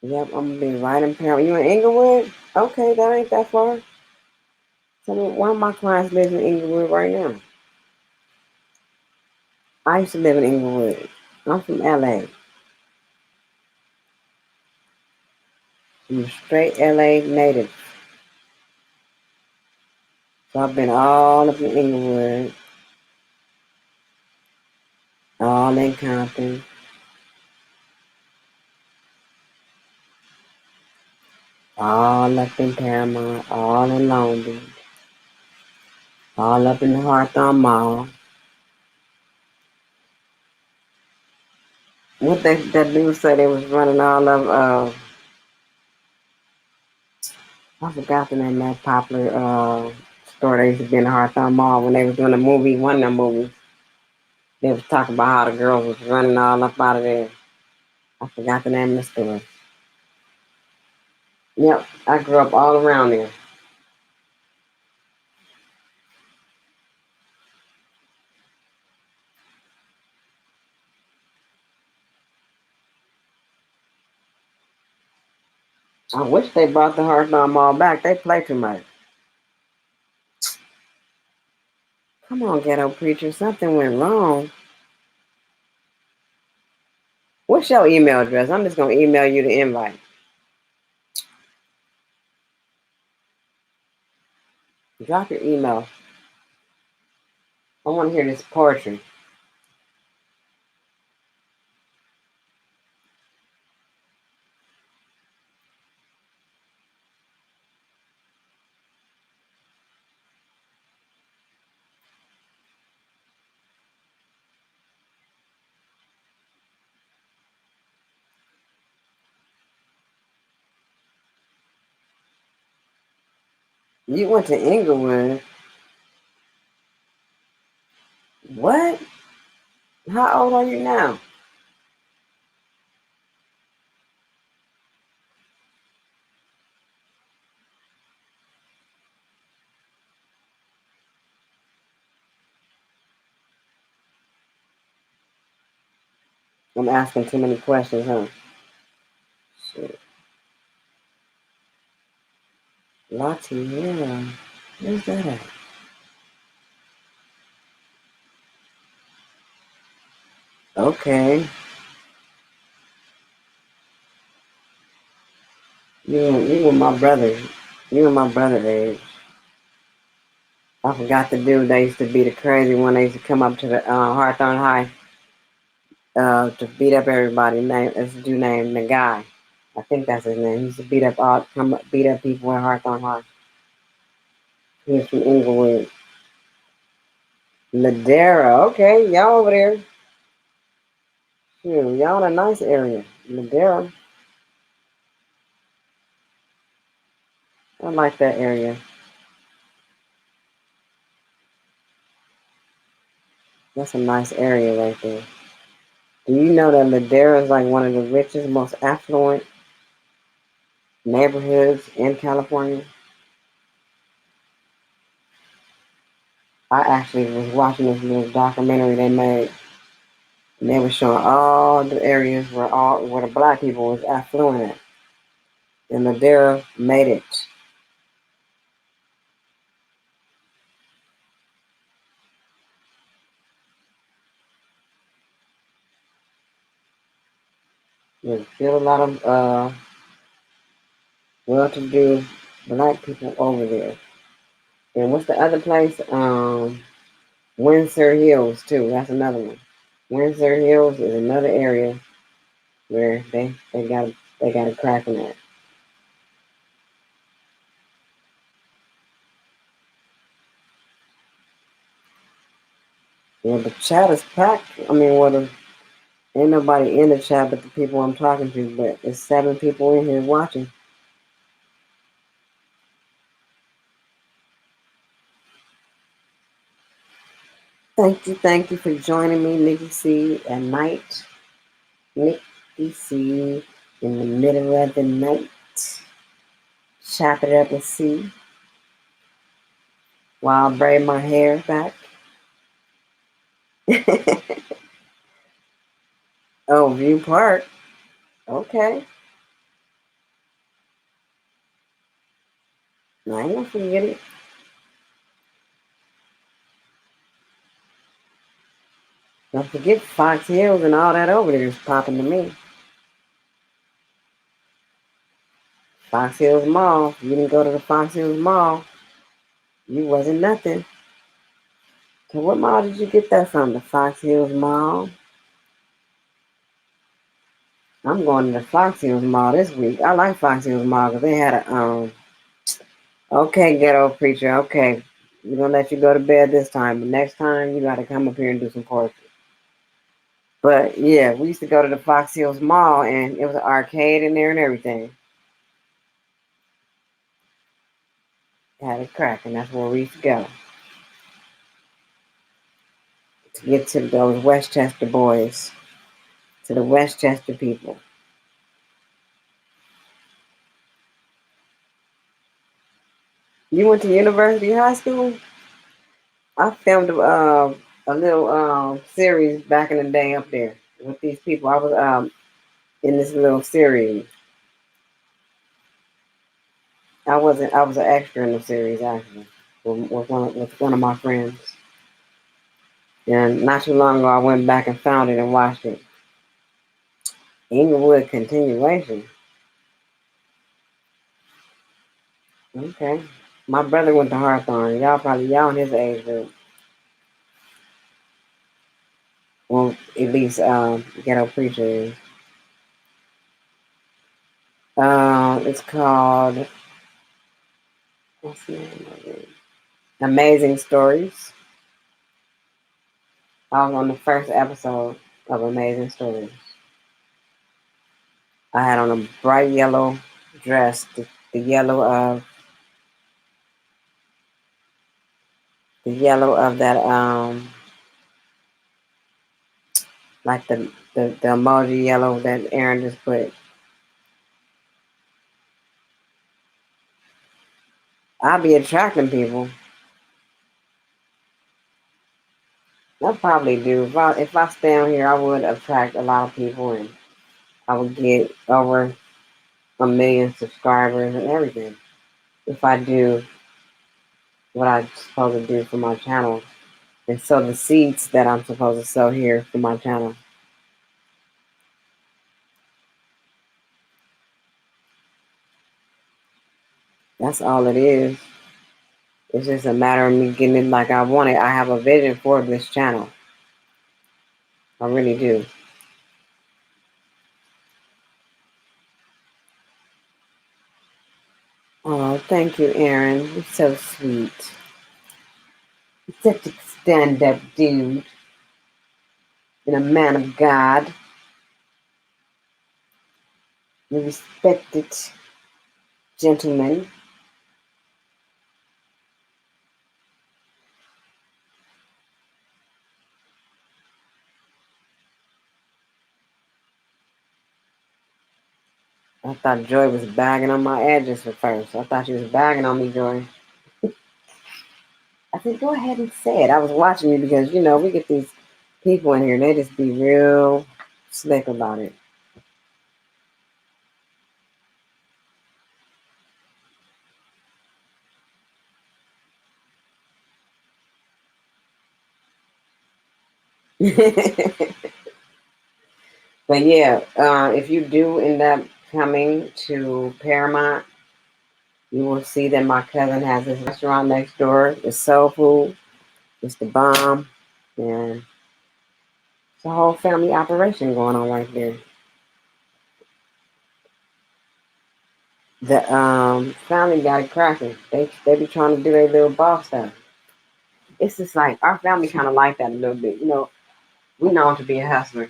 Yep, I'm gonna be right in Paramount. You in Inglewood? Okay, that ain't that far. So one of my clients lives in Inglewood right now. I used to live in Inglewood. I'm from LA. I'm a straight LA native. So I've been all up in Inglewood, all in Compton, all up in Paramount, all in Long Beach, all up in the Hawthorne Mall. What that dude said they was running all of I forgot the name of that popular store that used to be in the Hawthorne Mall when they was doing a movie, one of them movies. They was talking about how the girls was running all up out of there. I forgot the name of the store. Yep, I grew up all around there. I wish they brought the Hawthorne Mall back. They play too much. Come on, ghetto preacher. Something went wrong. What's your email address? I'm just gonna email you the invite. Drop your email. I want to hear this poetry. You went to Inglewood. What? How old are you now? I'm asking too many questions, huh? Shit. Latiera. Where's that at? Okay. You and my brother. You and my brother age. I forgot the dude that used to be the crazy one. They used to come up to the Hawthorne High to beat up everybody. That's the dude named the guy. I think that's his name. He used to beat up people at Hawthorne High. He was from Inglewood. Ladera. Okay, y'all over there. Y'all in a nice area. Ladera. I like that area. That's a nice area right there. Do you know that Ladera is like one of the richest, most affluent neighborhoods in California? I actually was watching this little documentary they made, and they were showing all the areas where the black people was affluent at, and Ladera made it. There's still a lot of well-to-do black people over there. And what's the other place? Windsor Hills too. That's another one. Windsor Hills is another area where they got a cracking at. Well, the chat is packed. I mean, ain't nobody in the chat but the people I'm talking to. But there's 7 people in here watching. Thank you for joining me, Nicki C, at night. Nicki C in the middle of the night. Chop it up and see while I braid my hair back. Oh, View Park. Okay. I ain't gonna forget it. Don't forget Fox Hills and all that over there is popping to me. Fox Hills Mall. You didn't go to the Fox Hills Mall. You wasn't nothing. So what mall did you get that from? The Fox Hills Mall? I'm going to the Fox Hills Mall this week. I like Fox Hills Mall because they had a okay, ghetto preacher, okay. We're gonna let you go to bed this time, but next time you gotta come up here and do some poetry. But yeah, we used to go to the Fox Hills Mall and it was an arcade in there and everything. It had a crack, and that's where we used to go to get to those Westchester boys, to the Westchester people. You went to University High School? I filmed a little series back in the day up there with these people. I was in this little series. I wasn't. I was an extra in the series actually with one of my friends. And not too long ago, I went back and found it and watched it. Inglewood continuation. Okay. My brother went to Hawthorne. Y'all in his age group. Well, at least ghetto preacher is. It's called what's the name of it? Amazing Stories. I was on the first episode of Amazing Stories. I had on a bright yellow dress, the yellow of that like the emoji yellow that Aaron just put. I'll be attracting people. I probably do. If I stay on here, I would attract a lot of people, and I would get over 1 million subscribers and everything. If I do what I'm supposed to do for my channel and sow the seeds that I'm supposed to sow here for my channel. That's all it is. It's just a matter of me getting it like I want it. I have a vision for this channel. I really do. Oh, thank you, Aaron. You're so sweet. You're such a stand-up dude and a man of God. You respected gentleman. I thought Joy was bagging on my edges at first. I thought she was bagging on me, Joy. I said, go ahead and say it. I was watching you because, we get these people in here, they just be real slick about it. But yeah, if you do end up coming to Paramount, you will see that my cousin has this restaurant next door. It's soul food. It's the bomb. And it's a whole family operation going on right there. The family got it cracking. They be trying to do their little boss stuff. It's just like our family kind of like that a little bit. We known to be a hustler.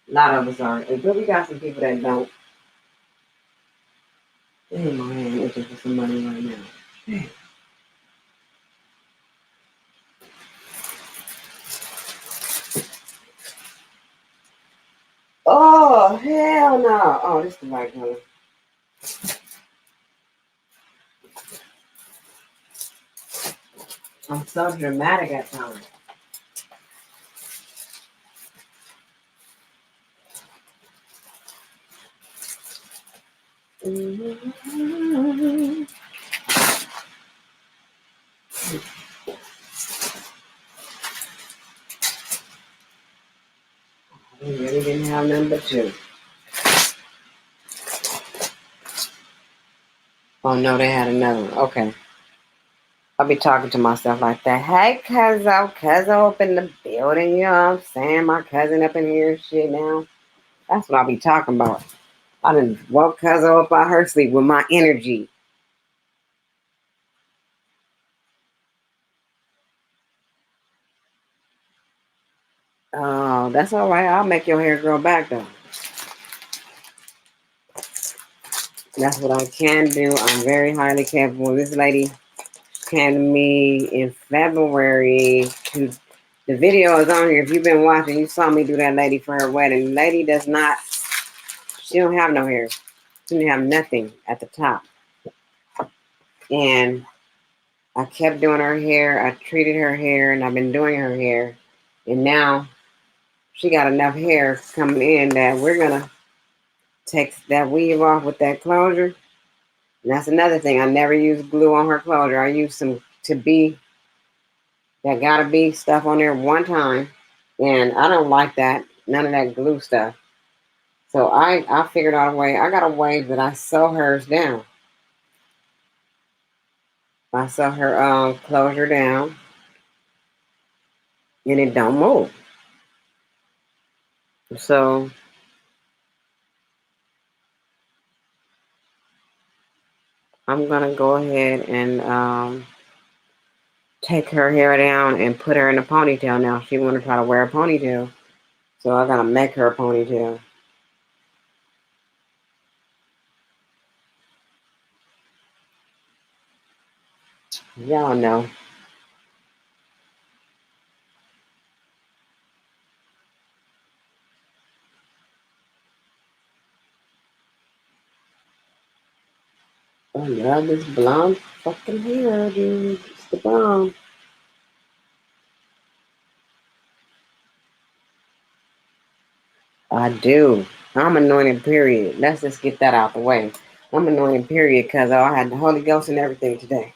A lot of us are. But we got some people that don't. Dang, my hand itching for some money right now. Dang. Oh, hell no. Oh, this is the right color. I'm so dramatic at times. Mm-hmm. We really didn't have number two. Oh no, they had another one. Okay. I'll be talking to myself like that. Hey, Cuzzo up in the building, you know what I'm saying? My cousin up in here and shit now. That's what I'll be talking about. I done woke Cuzzo up out her sleep with my energy. Oh, that's all right. I'll make your hair grow back though. That's what I can do. I'm very highly capable. This lady came to me in February. The video is on here. If you've been watching, you saw me do that lady for her wedding. The lady does not. She don't have no hair. She didn't have nothing at the top. And I kept doing her hair. I treated her hair, and I've been doing her hair. And now she got enough hair coming in that we're gonna take that weave off with that closure. And that's another thing. I never use glue on her closure. I use some to be that gotta be stuff on there one time. And I don't like that. None of that glue stuff. So I figured out a way. I got a way that I sew hers down. I sew her closure down and it don't move. So I'm gonna go ahead and take her hair down and put her in a ponytail now. She wanna try to wear a ponytail. So I gotta make her a ponytail. Y'all know. I love this blonde fucking hair, dude. It's the bomb. I do. I'm anointed, period. Let's just get that out the way. I'm anointed, period, because I had the Holy Ghost and everything today.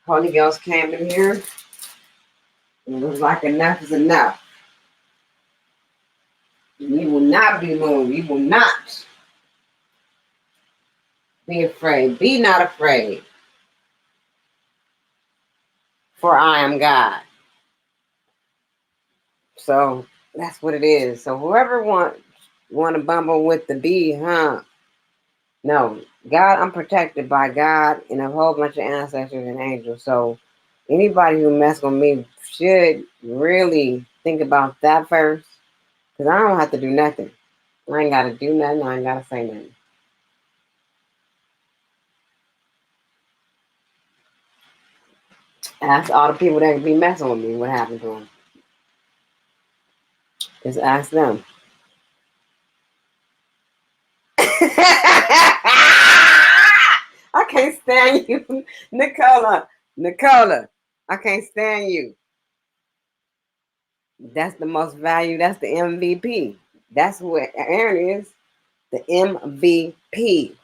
Holy Ghost came in here and it was like enough is enough. You will not be moved. You will not be afraid. Be not afraid, for I am God. So that's what it is. So whoever want to bumble with the bee, huh? No, God, I'm protected by God and a whole bunch of ancestors and angels. So anybody who mess with me should really think about that first. Because I don't have to do nothing. I ain't got to do nothing. I ain't got to say nothing. Ask all the people that be messing with me what happened to them. Just ask them. I can't stand you, Nicola. Nicola, I can't stand you. That's the most value. That's the MVP. That's who Aaron is. The MVP.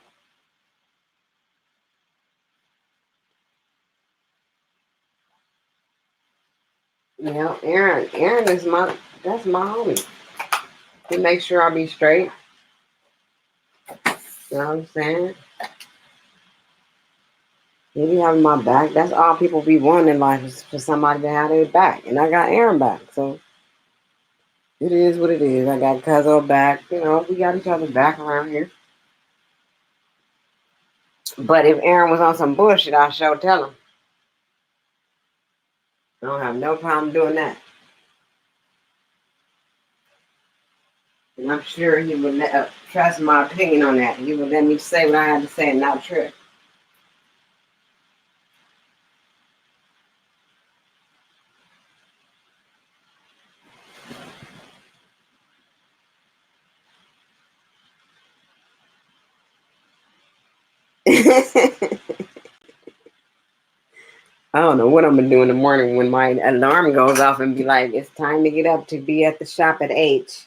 You know, Aaron is that's my homie. He makes sure I be straight. You know what I'm saying? He be having my back. That's all people be wanting in life is for somebody to have their back. And I got Aaron back. So it is what it is. I got Cuzzo back. You know, we got each other back around here. But if Aaron was on some bullshit, I sure tell him. I don't have no problem doing that. And I'm sure he would trust my opinion on that. He would let me say what I had to say and not trip. I don't know what I'm gonna do in the morning when my alarm goes off and be like, it's time to get up to be at the shop at 8.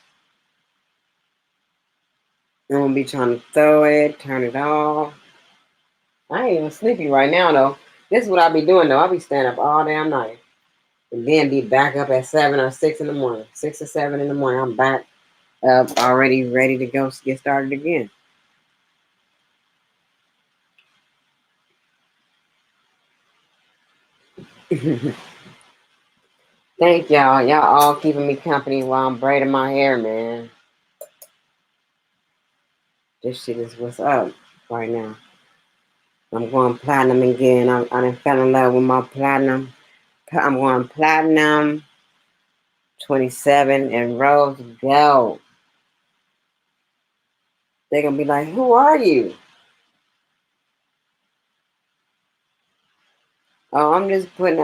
I'm gonna be trying to throw it, turn it off. I ain't even sleepy right now though. This is what I be doing though. I be staying up all damn night. And then be back up at 7 or 6 in the morning. 6 or 7 in the morning. I'm back up already ready to go get started again. Thank y'all. Y'all all keeping me company while I'm braiding my hair, man. This shit is what's up right now. I'm going platinum again. I done fell in love with my platinum. I'm going platinum 27 and rose gold. They're gonna be like, who are you? Oh, I'm just putting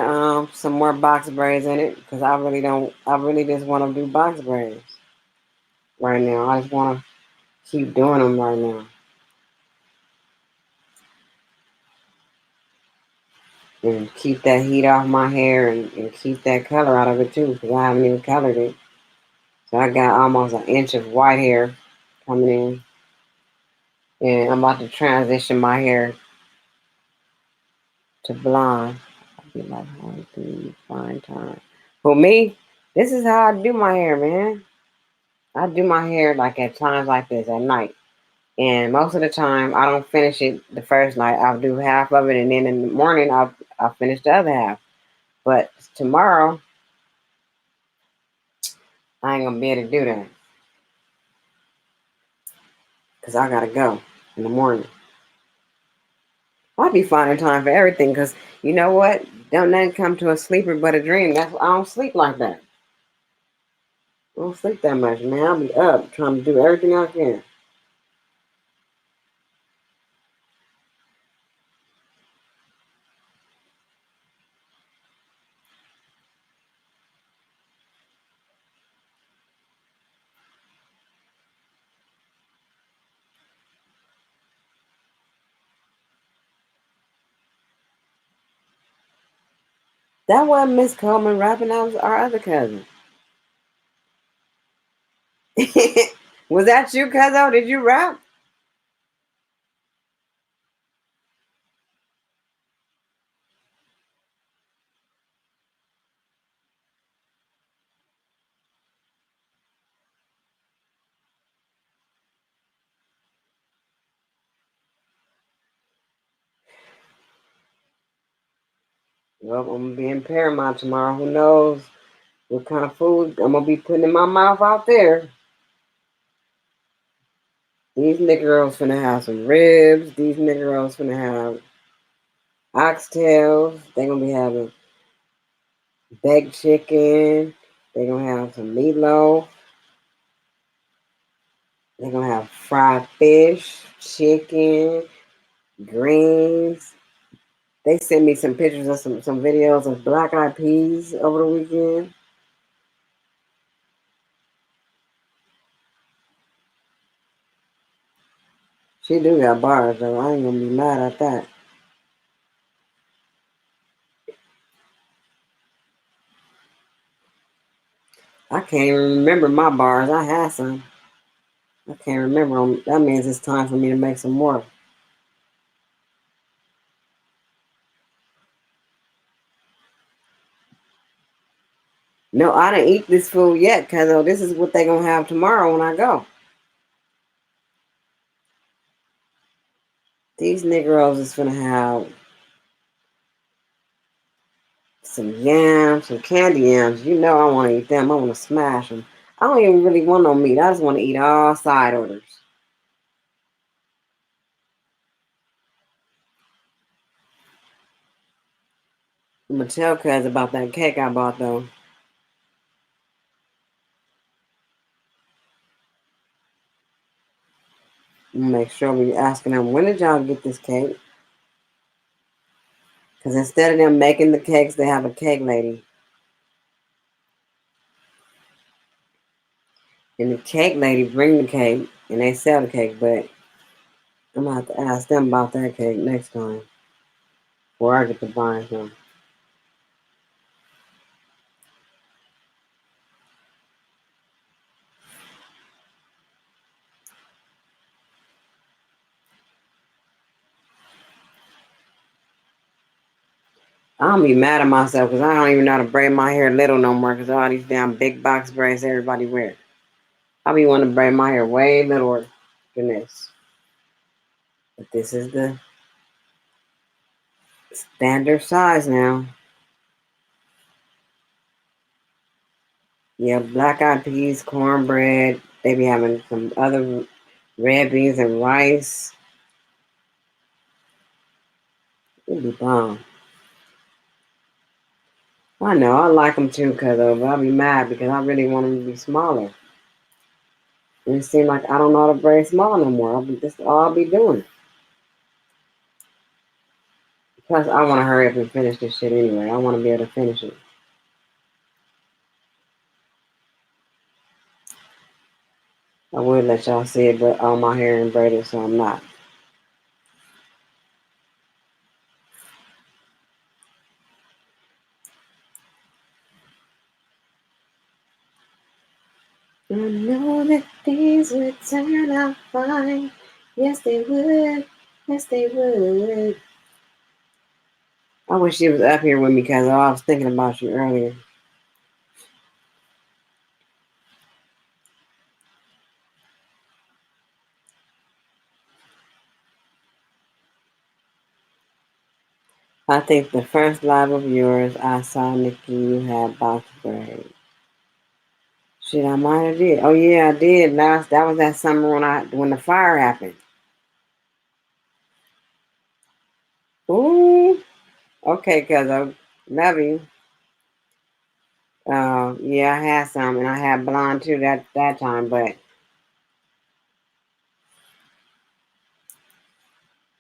some more box braids in it because I really don't. I really just want to do box braids right now. I just want to keep doing them right now and keep that heat off my hair and keep that color out of it too because I haven't even colored it. So I got almost an inch of white hair coming in, and I'm about to transition my hair to blonde. I'll be like, how do you find time? For me, this is how I do my hair, man. I do my hair like at times like this at night. And most of the time, I don't finish it the first night. I'll do half of it, and then in the morning, I'll finish the other half. But tomorrow, I ain't gonna be able to do that because I gotta go in the morning. I'll be finding time for everything because you know what? Don't nothing come to a sleeper but a dream. That's I don't sleep like that. I don't sleep that much, man. I'll be up trying to do everything I can. That wasn't Miss Coleman rapping. That was our other cousin. Was that you, Cuzzo? Did you rap? Well, I'm gonna be in Paramount tomorrow. Who knows what kind of food I'm gonna be putting in my mouth out there? These niggeros finna have some ribs. These niggeros finna have oxtails. They gonna be having baked chicken. They gonna have some meatloaf. They gonna have fried fish, chicken, greens. They sent me some pictures of some videos of black eyed peas over the weekend. She do got bars though. I ain't gonna be mad at that. I can't even remember my bars. I had some. I can't remember them. That means it's time for me to make some more. No, I didn't eat this food yet, cause this is what they gonna have tomorrow when I go. These Negroes is gonna have some yams, some candy yams. You know I want to eat them. I want to smash them. I don't even really want no meat. I just want to eat all side orders. I'm gonna tell cuz about that cake I bought though. I'm gonna make sure we asking them when did y'all get this cake? Cause instead of them making the cakes, they have a cake lady, and the cake lady bring the cake and they sell the cake. But I'm gonna have to ask them about that cake next time before I get to buying some. I don't be mad at myself because I don't even know how to braid my hair little no more because all these damn big box braids everybody wear. I be wanting to braid my hair way littler than this. But this is the standard size now. Yeah, black eyed peas, cornbread. They be having some other red beans and rice. It be bomb. I know, I like them too, cuz but I'll be mad because I really want them to be smaller. And it seems like I don't know how to braid small no more. This is all I'll be doing. Plus, I want to hurry up and finish this shit anyway. I want to be able to finish it. I would let y'all see it, but all my hair and braided, so I'm not. I know that things would turn out fine. Yes, they would. Yes, they would. I wish she was up here with me because I was thinking about you earlier. I think the first live of yours, I saw Nicki, you had box braid. Shit, I might have did. Oh yeah, I did. That was that summer when the fire happened. Ooh, okay, cuz I love you. Yeah, I had some, and I had blonde too that time, but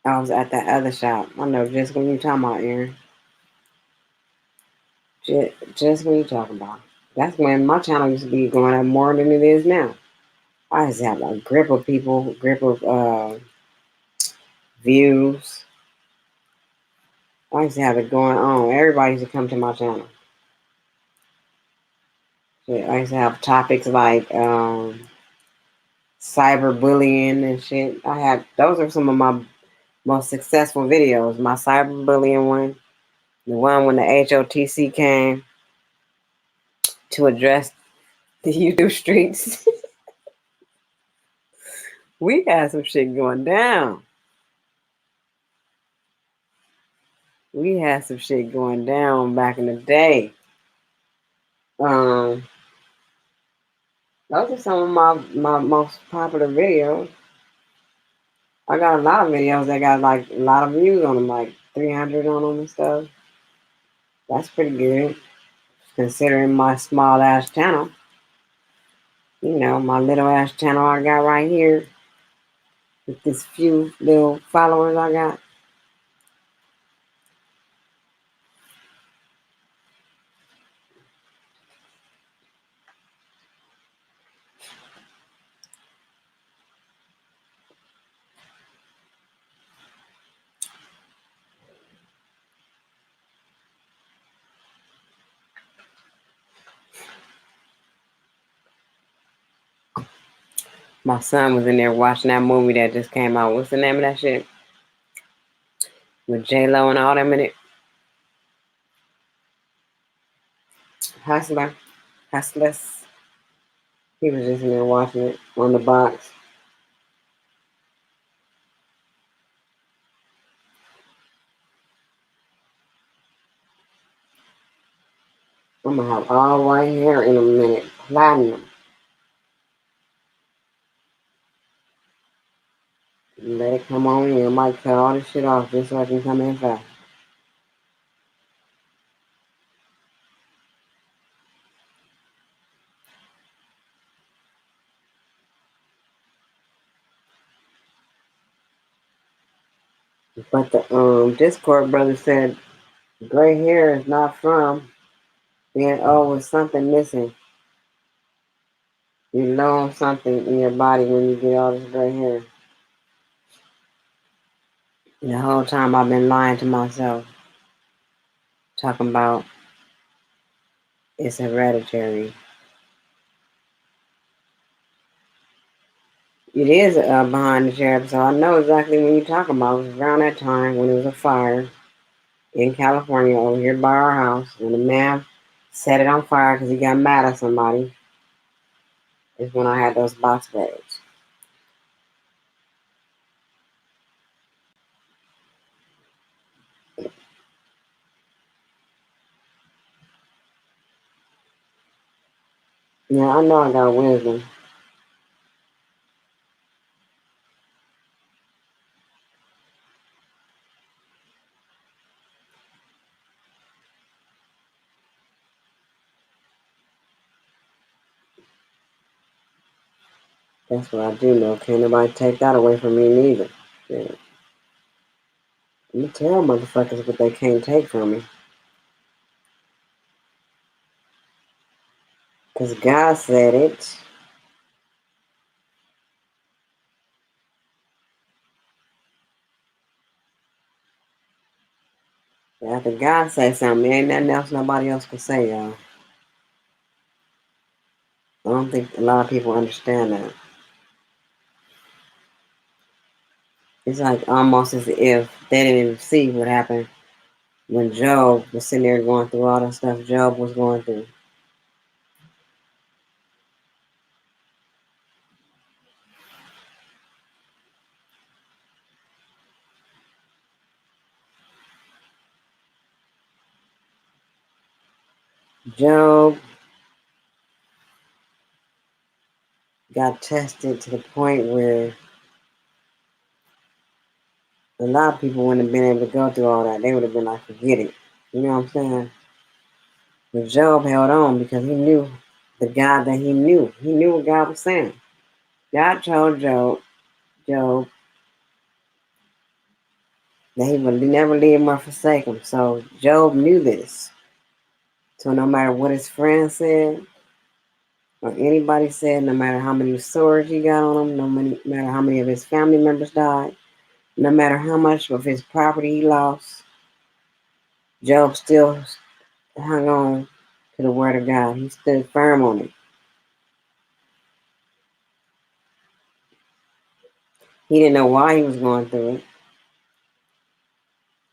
I was at that other shop. I know just when you talking about, Aaron. Just when you talking about. That's when my channel used to be going up more than it is now. I just have a grip of people, grip of views. I used to have it going on. Everybody used to come to my channel. Shit, I used to have topics like cyberbullying and shit. I had those are some of my most successful videos. My cyberbullying one, the one when the HOTC came to address the YouTube streets. We had some shit going down. We had some shit going down back in the day. Um, those are some of my most popular videos. I got a lot of videos that got like a lot of views on them, like 300 on them and stuff. That's pretty good considering my small ass channel. You know, my little ass channel I got right here with this few little followers I got. My son was in there watching that movie that just came out. What's the name of that shit? With J Lo and all them in it. Hustler. Hustlers. He was just in there watching it on the box. I'm gonna have all white hair in a minute. Platinum. Let it come on in. I might cut all this shit off just so I can come in fast. But the Discord brother said gray hair is not from being old with something missing. You low on something in your body when you get all this gray hair. The whole time I've been lying to myself, talking about it's hereditary. It is behind the chair episode. I know exactly when you're talking about. It was around that time when it was a fire in California over here by our house, and the man set it on fire because he got mad at somebody. Is when I had those box braids. Yeah, I know I got wisdom. That's what I do know. Can't nobody take that away from me neither. Yeah. I'm gonna tell motherfuckers what they can't take from me. Because God said it. After God says something, ain't nothing else nobody else can say, y'all. I don't think a lot of people understand that. It's like almost as if they didn't even see what happened when Job was sitting there going through all the stuff Job was going through. Job got tested to the point where a lot of people wouldn't have been able to go through all that. They would have been like, forget it. You know what I'm saying? But Job held on because he knew the God that he knew. He knew what God was saying. God told Job that he would never leave him or forsake him. So Job knew this. So no matter what his friends said or anybody said, no matter how many swords he got on him, matter how many of his family members died, no matter how much of his property he lost, Job still hung on to the word of God. He stood firm on it. He didn't know why he was going through it,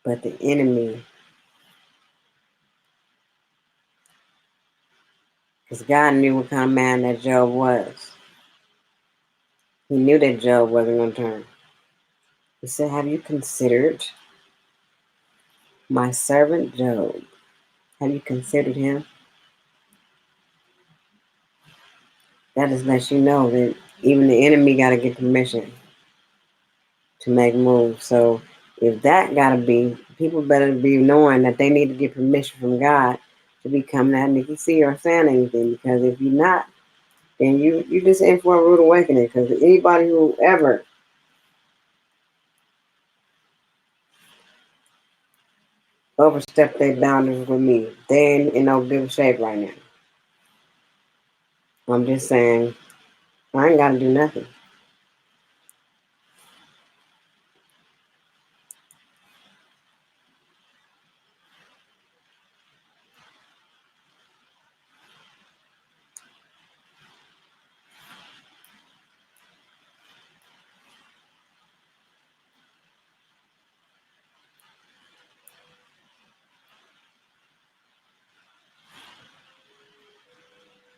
but the enemy, because God knew what kind of man that Job was. He knew that Job wasn't going to turn. He said, have you considered my servant Job? Have you considered him? That just lets you know that even the enemy got to get permission to make moves. So if that got to be, people better be knowing that they need to get permission from God to be coming at Nicki C or saying anything. Because if you're not, then you just in for a rude awakening. Because anybody who ever overstep their boundaries with me, they ain't in no good shape right now. I'm just saying, I ain't got to do nothing.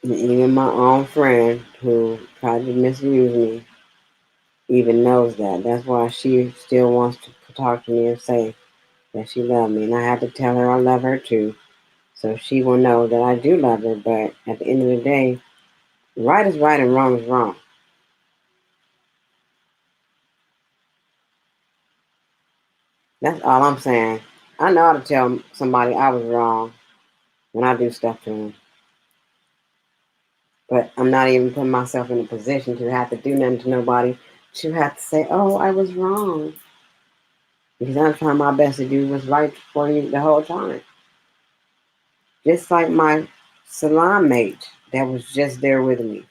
And even my own friend who tried to misuse me even knows that. That's why she still wants to talk to me and say that she loved me. And I have to tell her I love her too. So she will know that I do love her. But at the end of the day, right is right and wrong is wrong. That's all I'm saying. I know how to tell somebody I was wrong when I do stuff to them. But I'm not even putting myself in a position to have to do nothing to nobody to have to say, oh, I was wrong. Because I'm trying my best to do what's right for you the whole time. Just like my salon mate that was just there with me.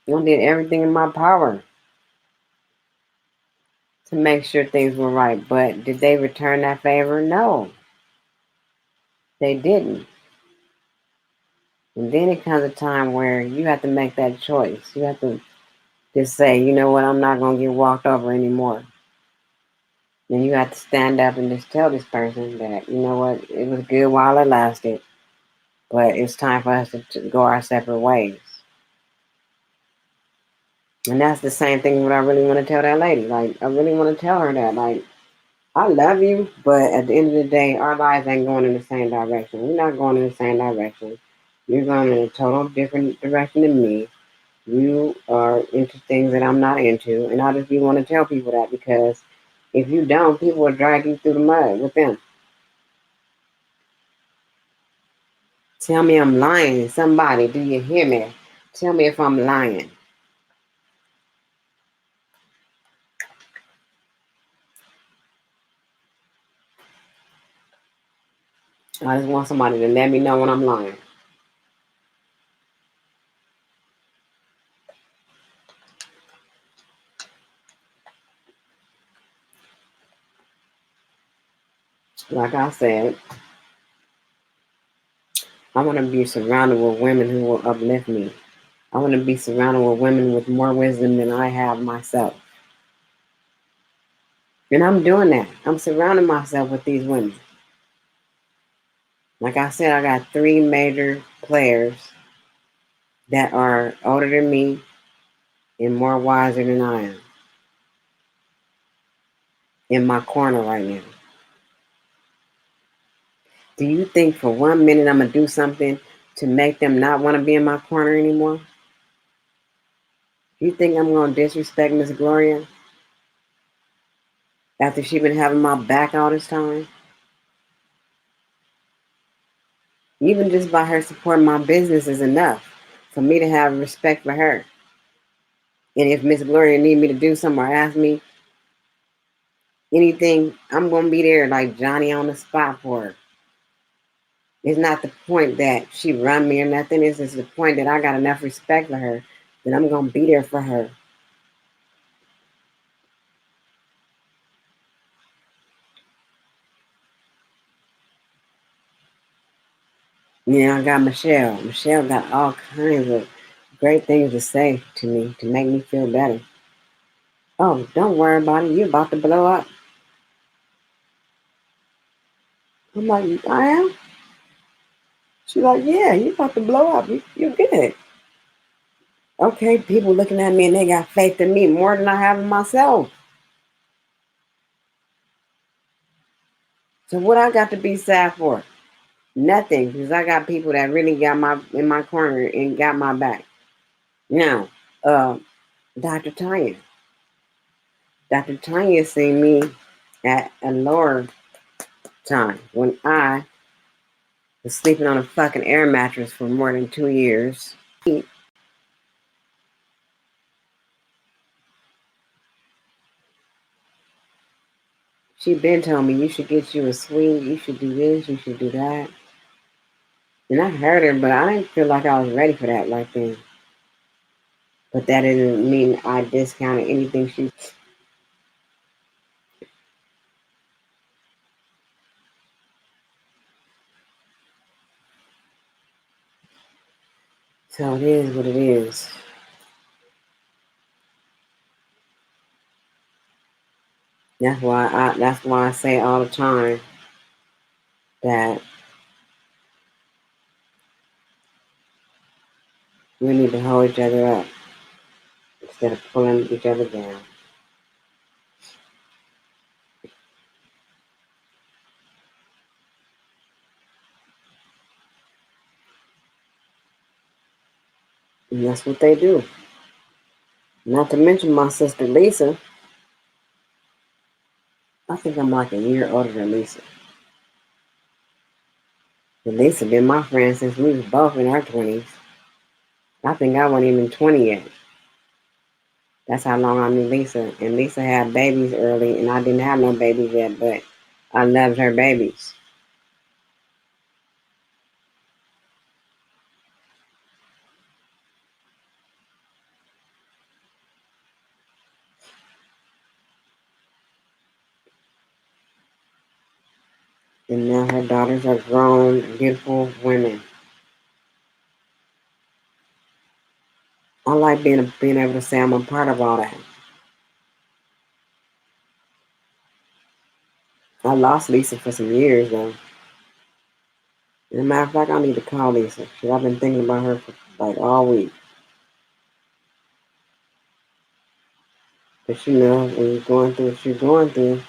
I did everything in my power to make sure things were right. But did they return that favor? No, they didn't. And then it comes a time where you have to make that choice. You have to just say, you know what, I'm not going to get walked over anymore. And you have to stand up and just tell this person that, you know what, it was good while it lasted, but it's time for us to go our separate ways. And that's the same thing what I really want to tell that lady. Like, I really want to tell her that, like, I love you, but at the end of the day, our lives ain't going in the same direction. We're not going in the same direction. You're going in a total different direction than me. You are into things that I'm not into, and I just be want to tell people that because if you don't, people will drag you through the mud with them. Tell me I'm lying. Somebody, do you hear me? Tell me if I'm lying. I just want somebody to let me know when I'm lying. Like I said, I want to be surrounded with women who will uplift me. I want to be surrounded with women with more wisdom than I have myself. And I'm doing that. I'm surrounding myself with these women. Like I said, I got three major players that are older than me and more wiser than I am in my corner right now. Do you think for 1 minute I'm going to do something to make them not want to be in my corner anymore? You think I'm going to disrespect Miss Gloria after she been having my back all this time? Even just by her supporting my business is enough for me to have respect for her. And if Miss Gloria need me to do something or ask me anything, I'm going to be there like Johnny on the spot for her. It's not the point that she run me or nothing. It's just the point that I got enough respect for her that I'm going to be there for her. Yeah, I got Michelle. Michelle got all kinds of great things to say to me to make me feel better. Oh, don't worry about it. You're about to blow up. I'm like, I am? She's like, yeah, you're about to blow up. You're good. Okay, people looking at me and they got faith in me more than I have in myself. So what I got to be sad for? Nothing, because I got people that really got my in my corner and got my back. Now, uh, Dr. Tanya. Dr. Tanya seen me at a lower time when I was sleeping on a fucking air mattress for more than 2 years. She been telling me you should get you a suite, you should do this, you should do that. And I heard her, but I didn't feel like I was ready for that like then. But that didn't mean I discounted anything she. So it is what it is. That's why I say all the time that We need to hold each other up instead of pulling each other down. And that's what they do. Not to mention my sister Lisa. I think I'm like a year older than Lisa. And Lisa been my friend since we was both in our 20s. I think I wasn't even 20 yet. That's how long I knew Lisa. And Lisa had babies early, and I didn't have no babies yet, but I loved her babies. And now her daughters are grown, beautiful women. I like being able to say I'm a part of all that. I lost Lisa for some years though. As a matter of fact, I need to call Lisa because I've been thinking about her for like all week. But when you're going through what you're going through,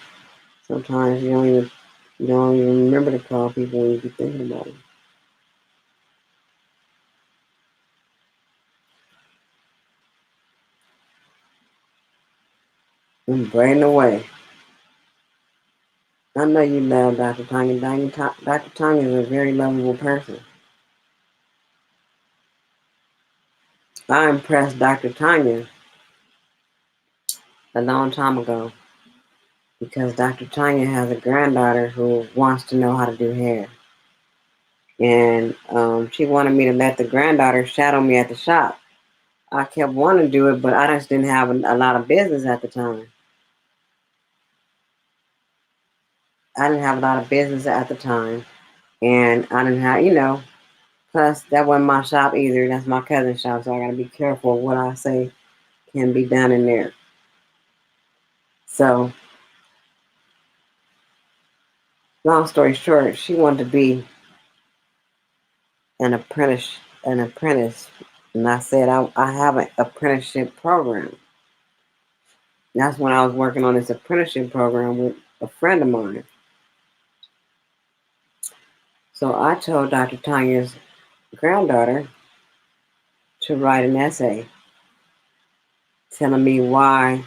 sometimes you don't even remember to call people when you be thinking about it. I'm braiding away. I know you love Dr. Tanya. Dr. Tanya is a very lovable person. I impressed Dr. Tanya a long time ago because Dr. Tanya has a granddaughter who wants to know how to do hair. And she wanted me to let the granddaughter shadow me at the shop. I kept wanting to do it, but I just didn't have a lot of business at the time. I didn't have a lot of business at the time. And I didn't have. Plus, that wasn't my shop either. That's my cousin's shop, so I gotta be careful what I say can be done in there. So, long story short, she wanted to be an apprentice, and I said I have an apprenticeship program. That's when I was working on this apprenticeship program with a friend of mine. So I told Dr. Tanya's granddaughter to write an essay telling me why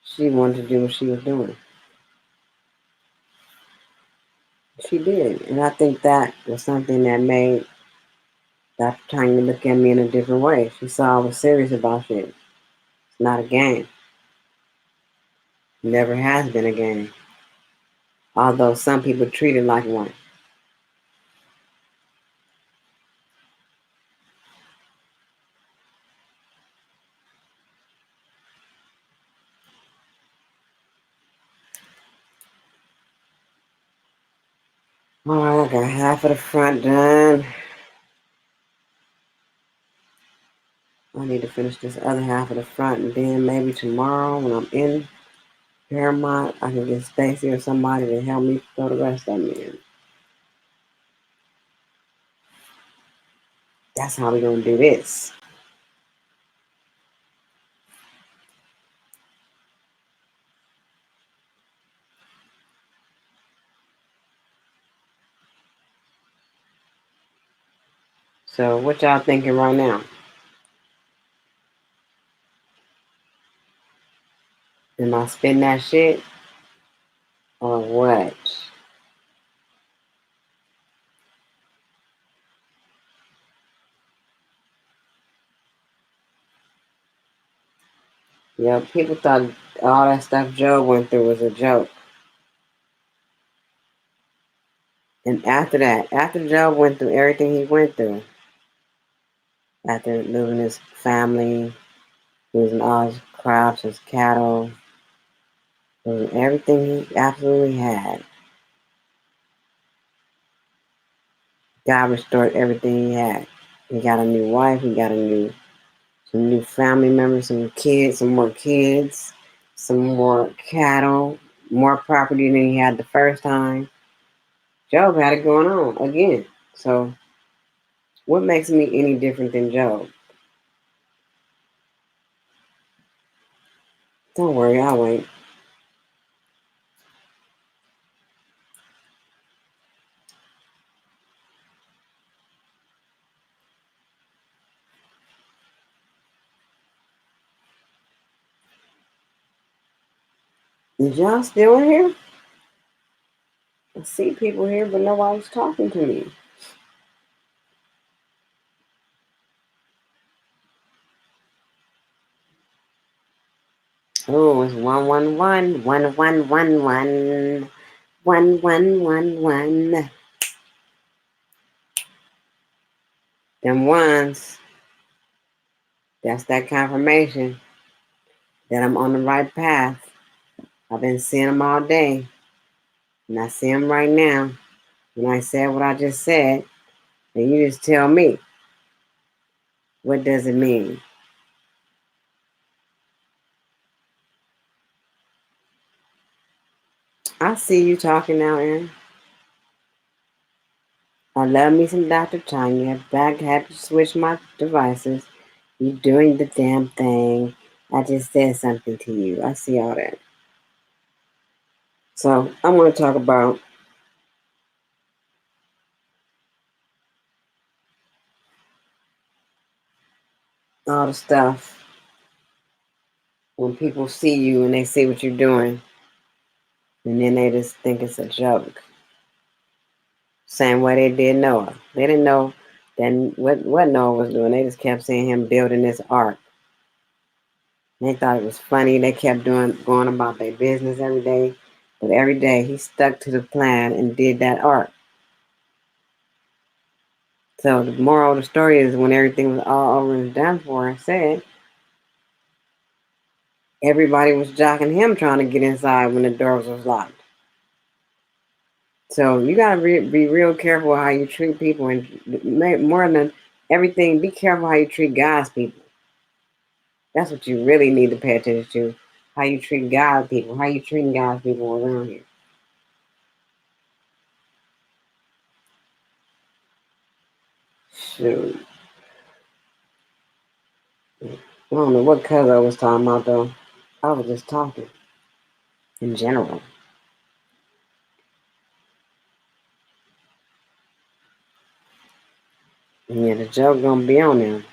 she wanted to do what she was doing. She did, and I think that was something that made Dr. Tanya look at me in a different way. She saw I was serious about shit. It's not a game. Never has been a game. Although some people treat it like one. Alright, I got half of the front done. I need to finish this other half of the front, and then maybe tomorrow when I'm in Paramount, I can get Stacy or somebody to help me throw the rest of them in. That's how we're gonna do this. So what y'all thinking right now? Am I spitting that shit or what? Yeah, people thought all that stuff Joe went through was a joke. And after that, after Joe went through everything he went through, after losing his family, losing all his crops, his cattle, losing everything he absolutely had, God restored everything he had. He got a new wife, he got some new family members, some kids, some more kids, some more cattle, more property than he had the first time. Job had it going on again. So What makes me any different than Job? Don't worry, I'll wait. Is y'all still here? I see people here, but nobody's talking to me. Oh, it's 111, 1111, 1111. Them ones, that's that confirmation that I'm on the right path. I've been seeing them all day, and I see them right now. When I said what I just said, and you just tell me, what does it mean? I see you talking now, Aaron. I love me some Dr. Tanya. Back had to switch my devices. You doing the damn thing. I just said something to you. I see all that. So I want to talk about all the stuff when people see you and they see what you're doing, and then they just think it's a joke. Same way they did Noah. They didn't know that what Noah was doing. They just kept seeing him building this ark. They thought it was funny. They kept going about their business every day. But every day he stuck to the plan and did that ark. So the moral of the story is when everything was all over and done for, said everybody was jocking him trying to get inside when the doors was locked. So you gotta be real careful how you treat people, and more than everything, be careful how you treat God's people. That's what you really need to pay attention to. How you treat God's people. How you treating God's people around here. Shoot. I don't know what color I was talking about though. I was just talking in general. And yeah, the joke gonna be on them.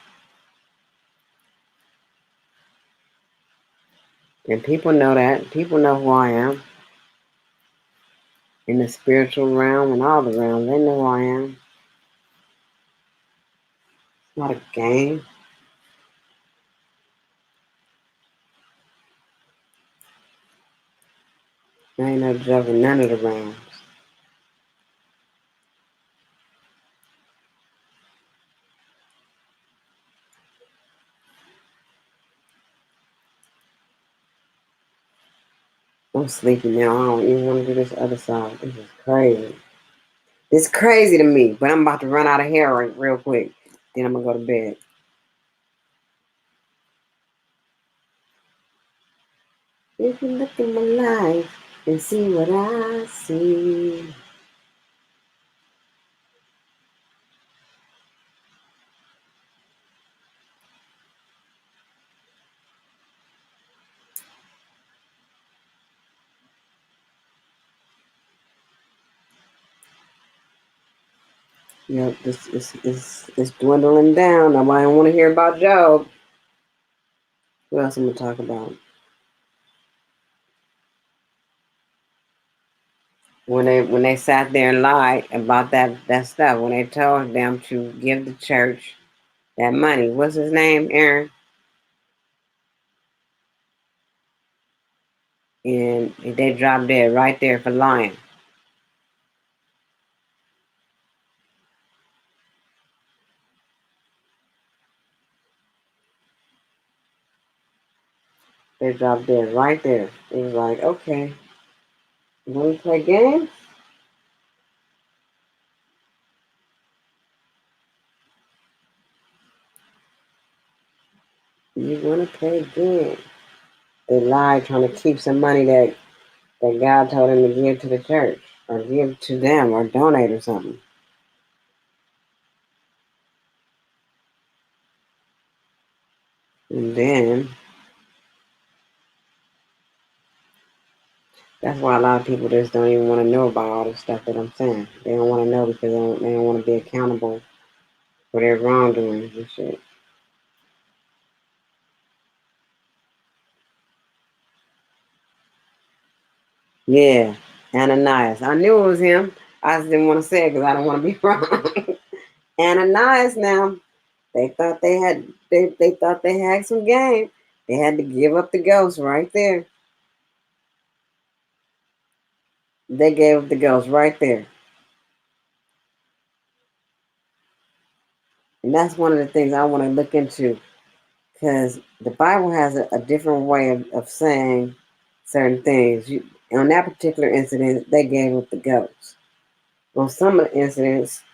And people know that. People know who I am. In the spiritual realm and all the realms, they know who I am. It's not a game. I ain't no joke in none of the realms. I'm sleepy now. I don't even want to do this other side. This is crazy. It's crazy to me, but I'm about to run out of hair real quick. Then I'm gonna go to bed. If you look at my life and see what I see. Yep, this is dwindling down. Nobody want to hear about Job. What else I'm gonna talk about? When they sat there and lied about that stuff, when they told them to give the church that money. What's his name, Aaron? And they dropped dead right there for lying. They dropped dead right there. It was like, okay, you want to play games? You want to play games? They lied trying to keep some money that God told them to give to the church or give to them or donate or something. And then that's why a lot of people just don't even want to know about all the stuff that I'm saying. They don't want to know because they don't want to be accountable for their wrongdoings and shit. Yeah, Ananias. I knew it was him. I just didn't want to say it because I don't want to be wrong. Ananias. Now they thought they had some game. They had to give up the ghost right there. They gave up the ghost right there, and that's one of the things I want to look into because the Bible has a different way of saying certain things. On that particular incident, they gave up the ghost. On some of the incidents,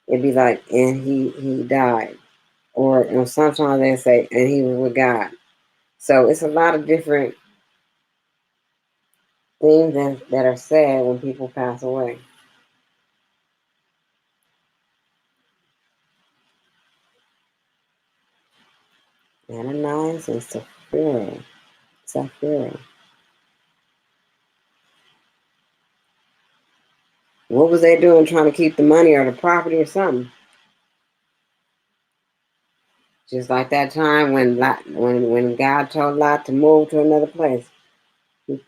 it'd be like, and he died, or sometimes they say, and he was with God. So it's a lot of different things that are said when people pass away. Ananias and Sapphira. Sapphira. What was they doing? Trying to keep the money or the property or something? Just like that time when when God told Lot to move to another place.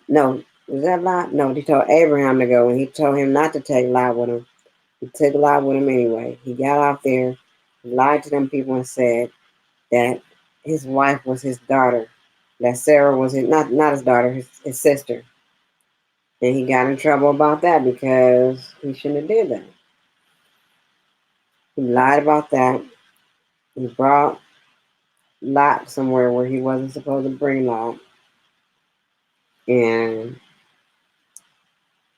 No, was that Lot? No, he told Abraham to go, and he told him not to take Lot with him. He took Lot with him anyway. He got out there, lied to them people, and said that his wife was his daughter, that Sarah was his not his daughter, his sister. And he got in trouble about that because he shouldn't have did that. He lied about that. He brought Lot somewhere where he wasn't supposed to bring Lot, and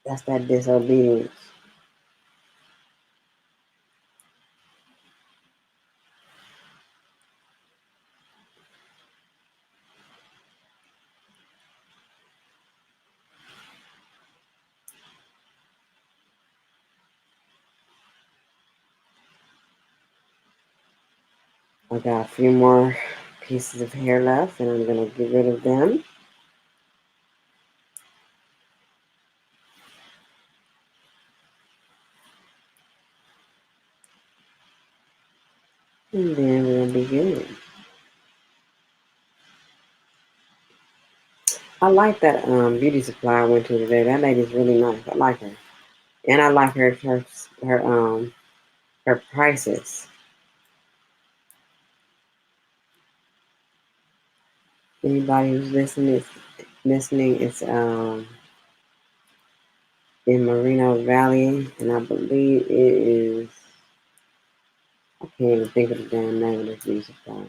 that's that disobedience. I got a few more pieces of hair left, and I'm gonna get rid of them. And then we'll be good. I like that beauty supply I went to today. That lady's really nice. I like her, and I like her prices. Anybody who's listening, it's in Moreno Valley, and I believe it is. I can't even think of the damn name of this beauty supply,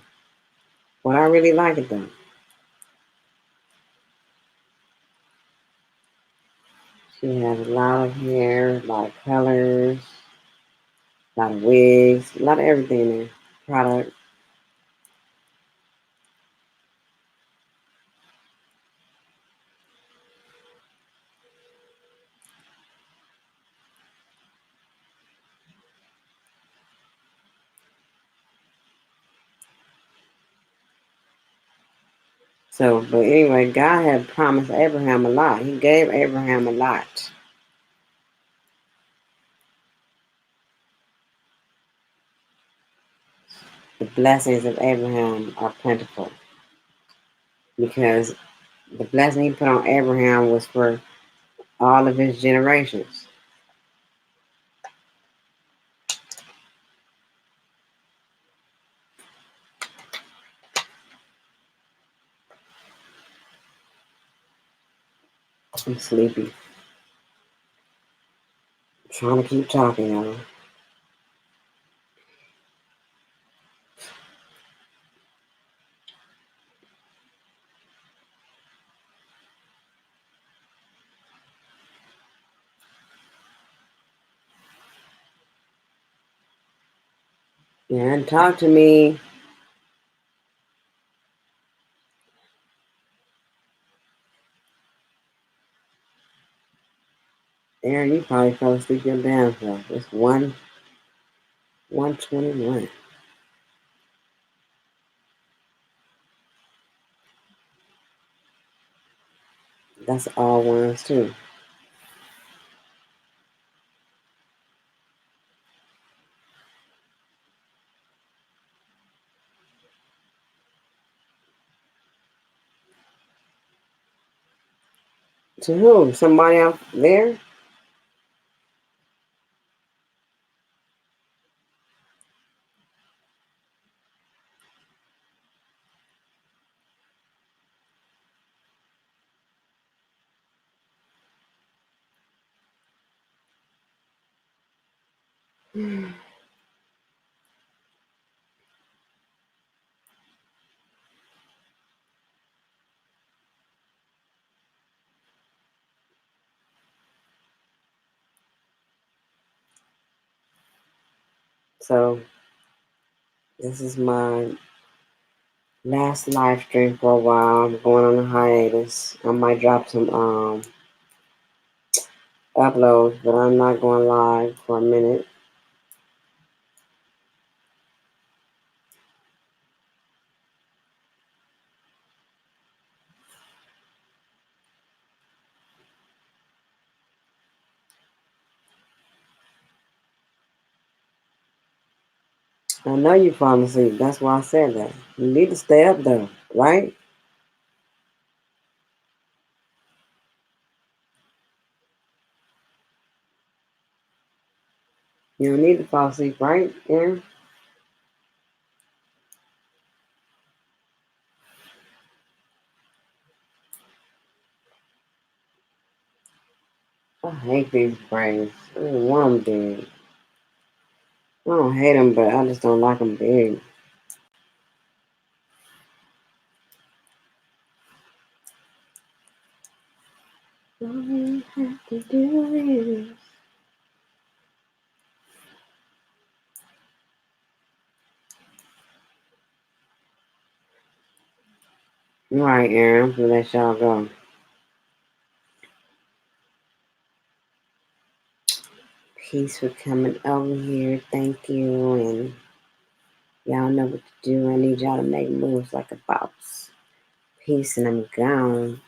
but I really like it though. She has a lot of hair, a lot of colors, a lot of wigs, a lot of everything in there. Product. So, but anyway, God had promised Abraham a lot. He gave Abraham a lot. The blessings of Abraham are plentiful because the blessing he put on Abraham was for all of his generations. I'm sleepy. I'm trying to keep talking, y'all. And talk to me. Aaron, you probably fell asleep your damn self. It's 1:21. That's all ones too. To who? Somebody out there? So this is my last live stream for a while. I'm going on a hiatus. I might drop some uploads, but I'm not going live for a minute. I know you falling asleep. That's why I said that. You need to stay up though, right? You don't need to fall asleep, right, Aaron? I hate these braids. I don't want them big. I don't hate them, but I just don't like them big. All you have to do is all right, Aaron. I'm gonna let y'all go. Peace for coming over here. Thank you, and y'all know what to do. I need y'all to make moves like a boss. Peace, and I'm gone.